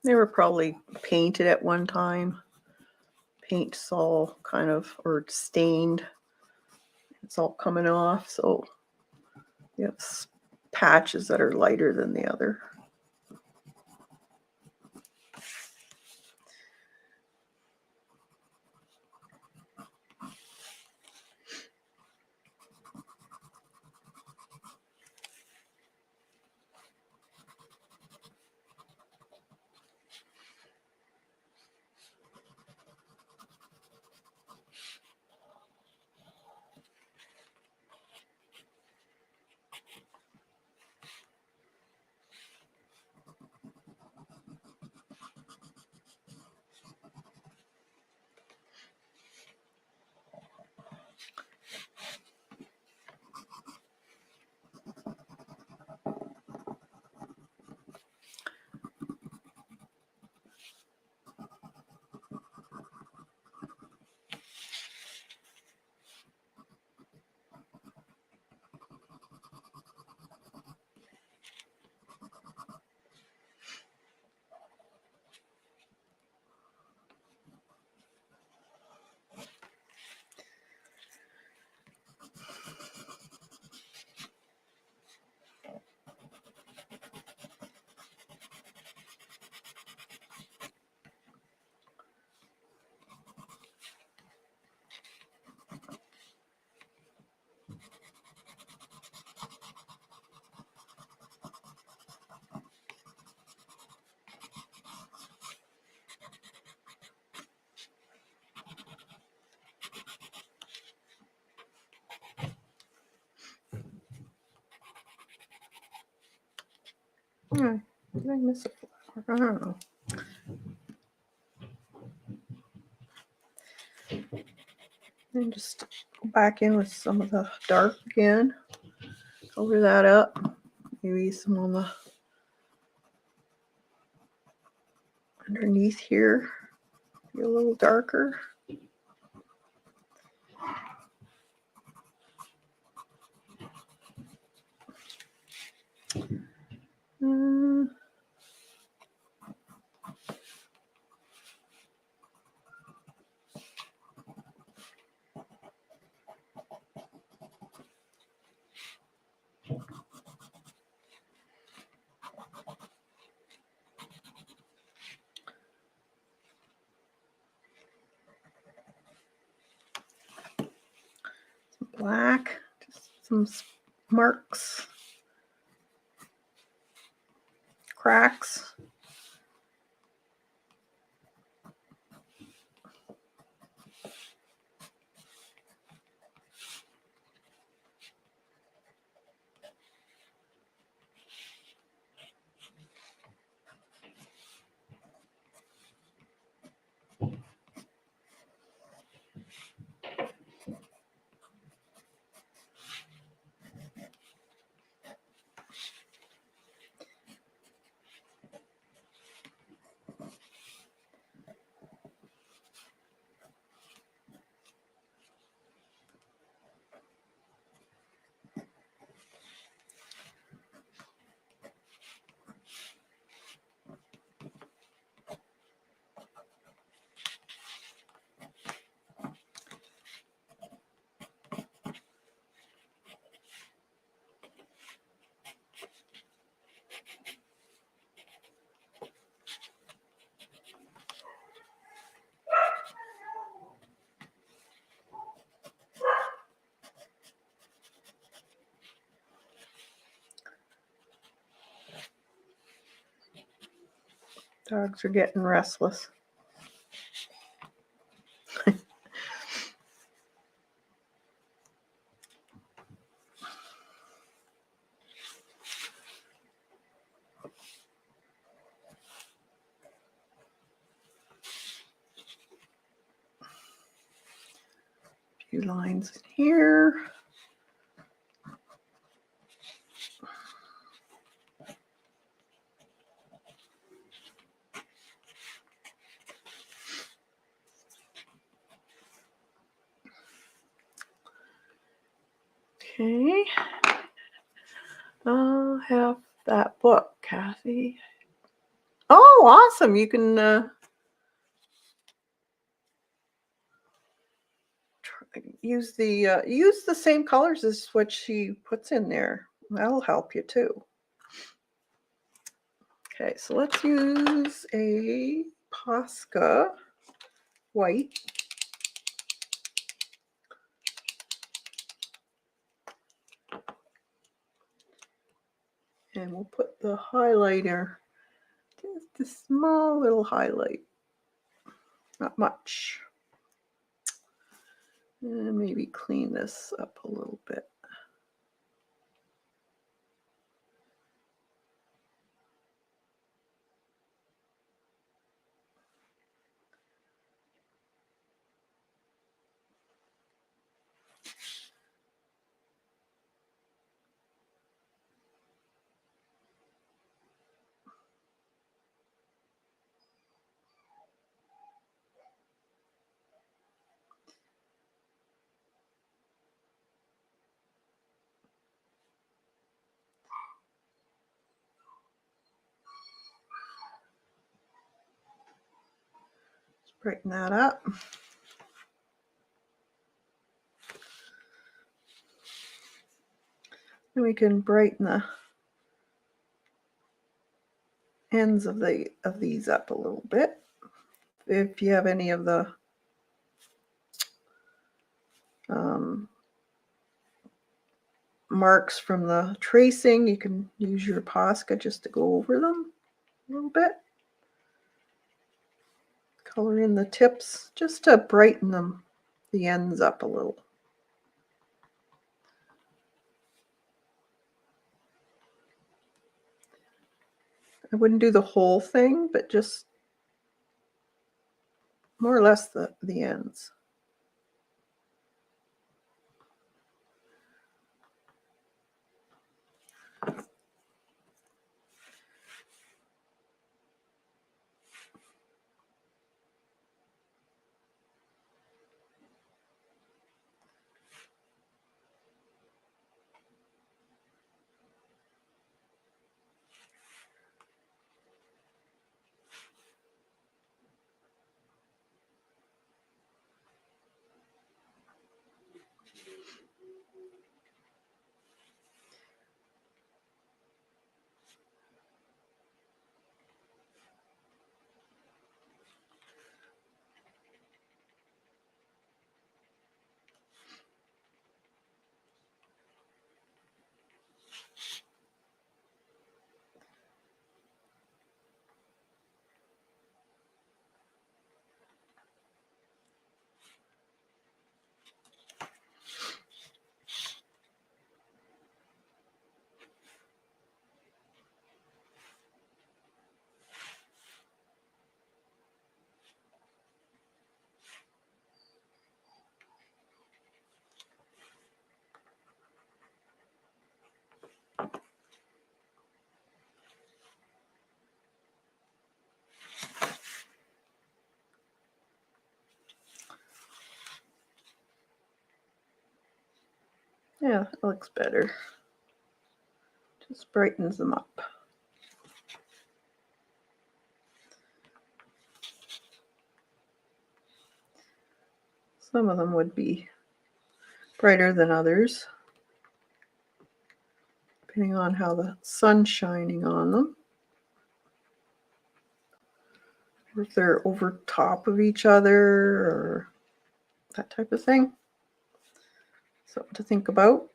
They were probably painted at one time. Paint's all kind of, or stained. It's all coming off, so you have patches that are lighter than the other. Did I miss a flower? I don't know. And just go back in with some of the dark again. Cover that up. Maybe some on the underneath here. Be a little darker. Black, just some marks, cracks. Dogs are getting restless. Few lines here. Okay. I'll have that book, Kathy. Oh, awesome. You can use the same colors as what she puts in there. That'll help you too. Okay, so let's use a Posca white. And we'll put the highlighter, just a small little highlight, not much. And maybe clean this up a little bit. Brighten that up. And we can brighten the ends of these up a little bit. If you have any of the marks from the tracing, you can use your Posca just to go over them a little bit. Color in the tips just to brighten them, the ends up a little. I wouldn't do the whole thing, but just more or less the ends. Yeah, that looks better. Just brightens them up. Some of them would be brighter than others, depending on how the sun's shining on them. Or if they're over top of each other or that type of thing. Something to think about.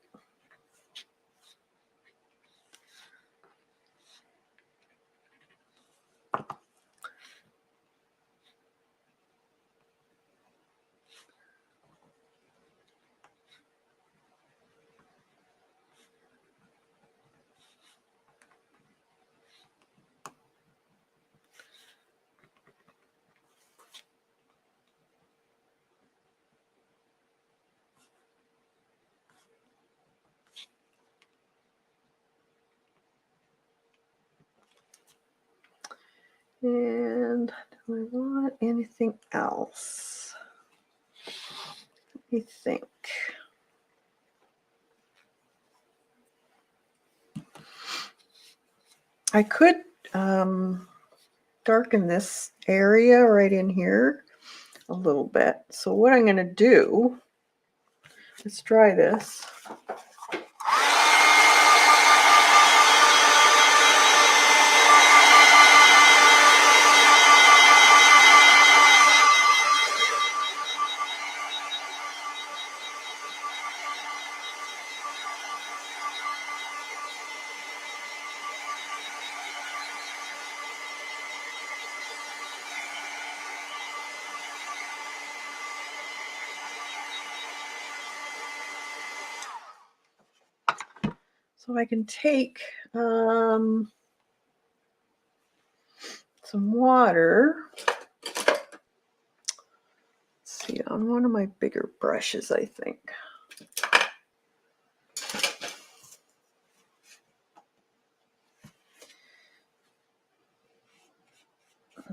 And do I want anything else? Let me think. I could darken this area right in here a little bit. So what I'm going to do, let's try this. So I can take some water. Let's see, on one of my bigger brushes, I think.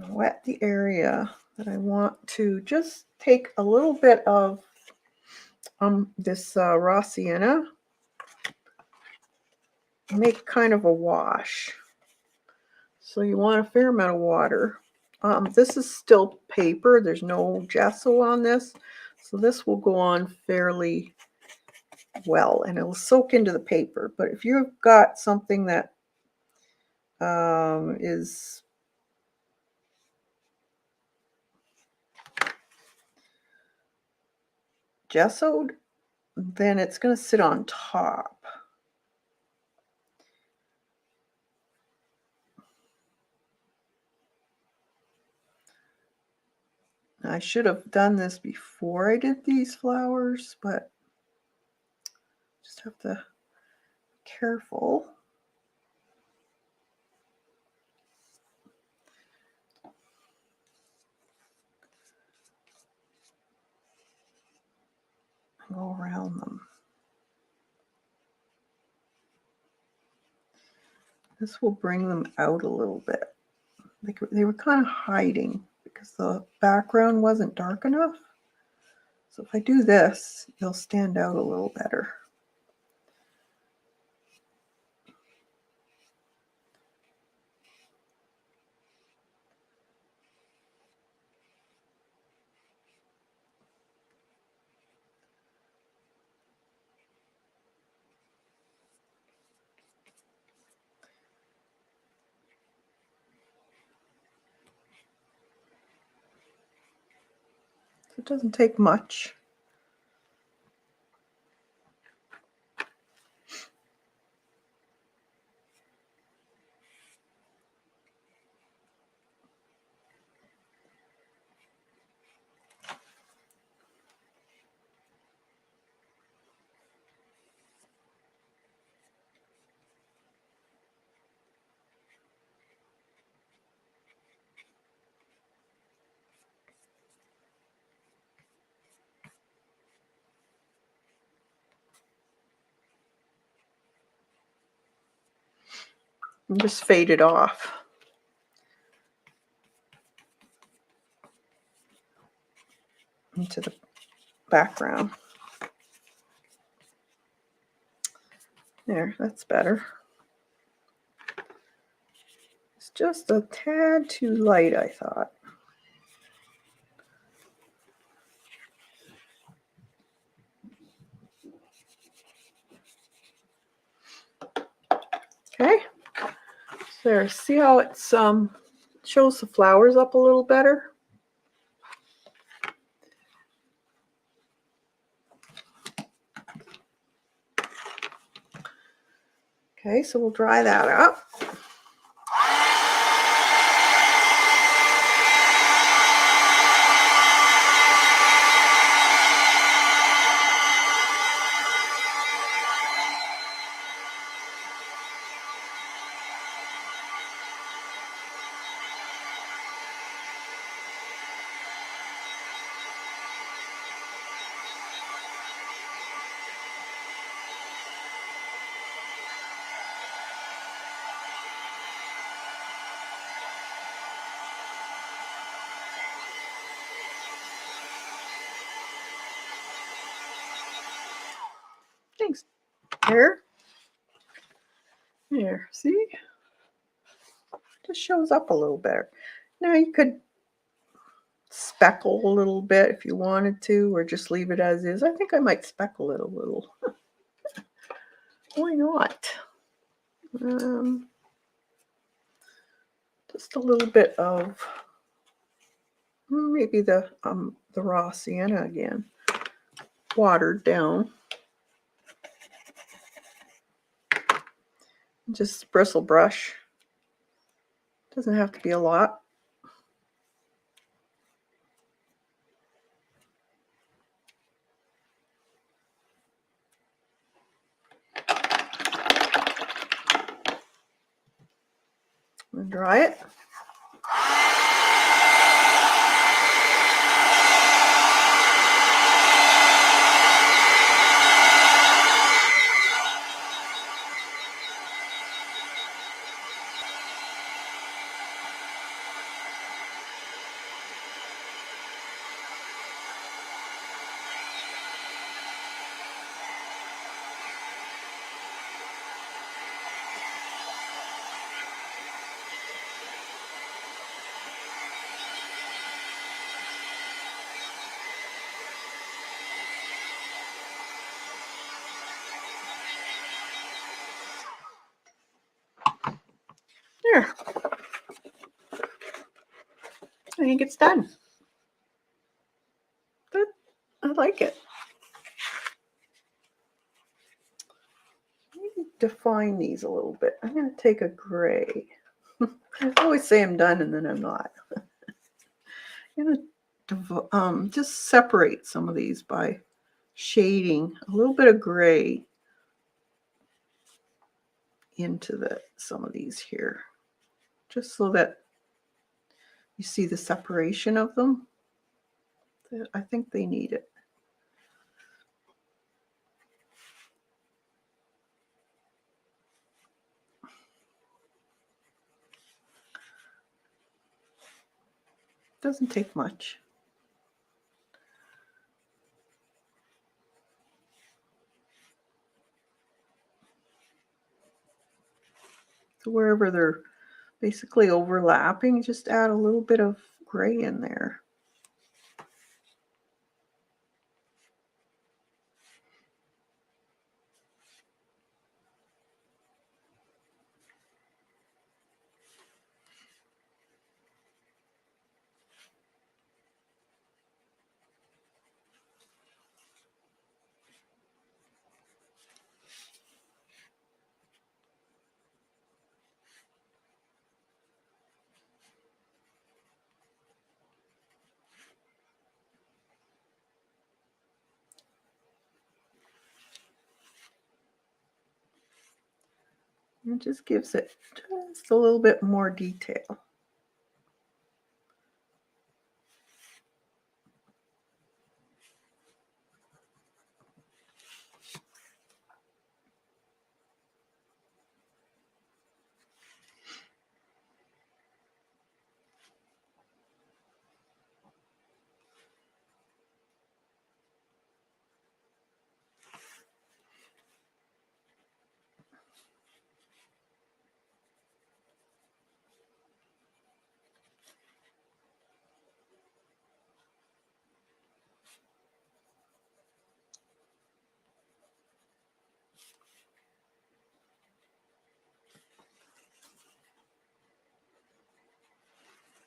Wet the area that I want to just take a little bit of this raw sienna, make kind of a wash. So you want a fair amount of water. This is still paper. There's no gesso on this. So this will go on fairly well and it'll soak into the paper. But if you've got something that is gessoed, then it's going to sit on top. I should have done this before I did these flowers, but just have to be careful. Go around them. This will bring them out a little bit. They were kind of hiding because the background wasn't dark enough. So if I do this, they'll stand out a little better. So it doesn't take much. And just fade it off into the background. There, that's better. It's just a tad too light, I thought. Okay, so there, see how it's shows the flowers up a little better? Okay, so we'll dry that up. Thanks. There. There, see? Just shows up a little better. Now you could speckle a little bit if you wanted to, or just leave it as is. I think I might speckle it a little. Why not? Um, just a little bit of maybe the raw sienna again, watered down. Just bristle brush. Doesn't have to be a lot. And dry it. There. I think it's done. But I like it. Maybe define these a little bit. I'm going to take a gray. I always say I'm done and then I'm not. I'm going to just separate some of these by shading a little bit of gray into some of these here, just so that you see the separation of them. I think they need it. Doesn't take much. So wherever they're basically overlapping, just add a little bit of gray in there. It just gives it just a little bit more detail.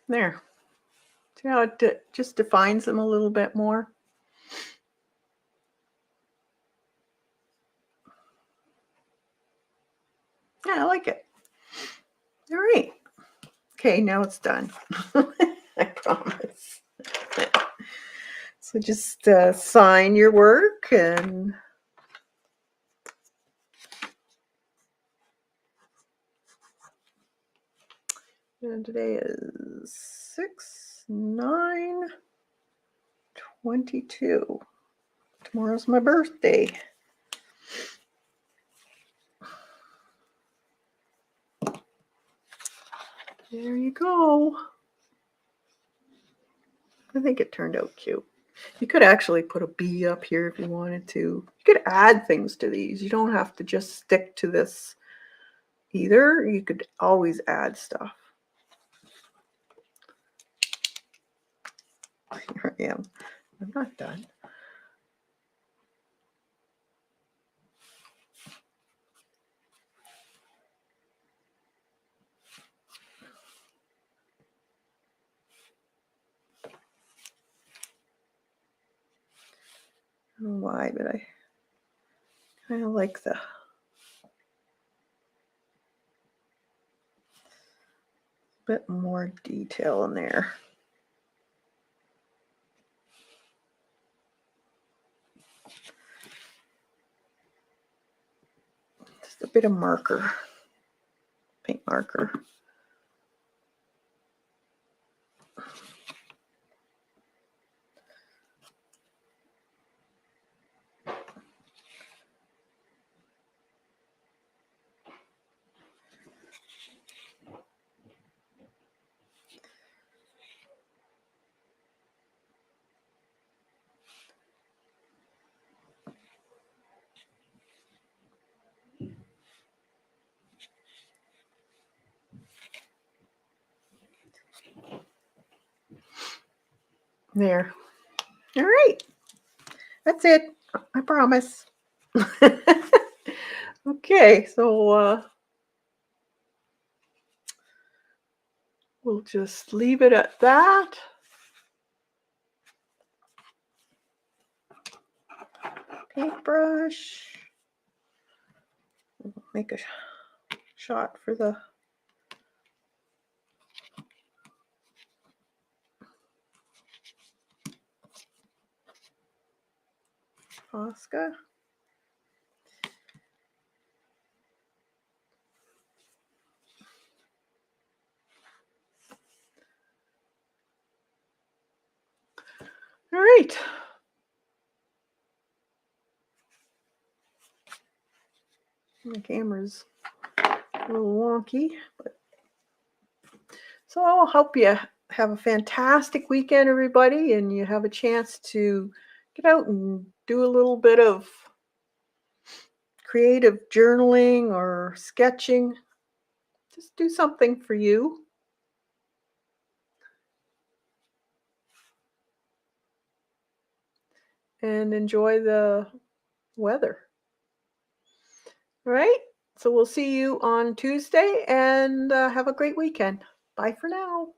There. See how it just defines them a little bit more? Yeah, I like it. All right. Okay, now it's done. I promise. So just sign your work and today is 6/9/22. Tomorrow's my birthday. There you go. I think it turned out cute. You could actually put a bee up here if you wanted to. You could add things to these. You don't have to just stick to this either. You could always add stuff. Here I am. I'm not done. I don't know why, but I kind of like the bit more detail in there. Just a bit of marker, paint marker. There. All right. That's it. I promise. Okay, so we'll just leave it at that. Paintbrush. Make a shot for the Posca. All right. My camera's a little wonky, but so I'll help you have a fantastic weekend, everybody, and you have a chance to get out and do a little bit of creative journaling or sketching. Just do something for you. And enjoy the weather. All right. So we'll see you on Tuesday and have a great weekend. Bye for now.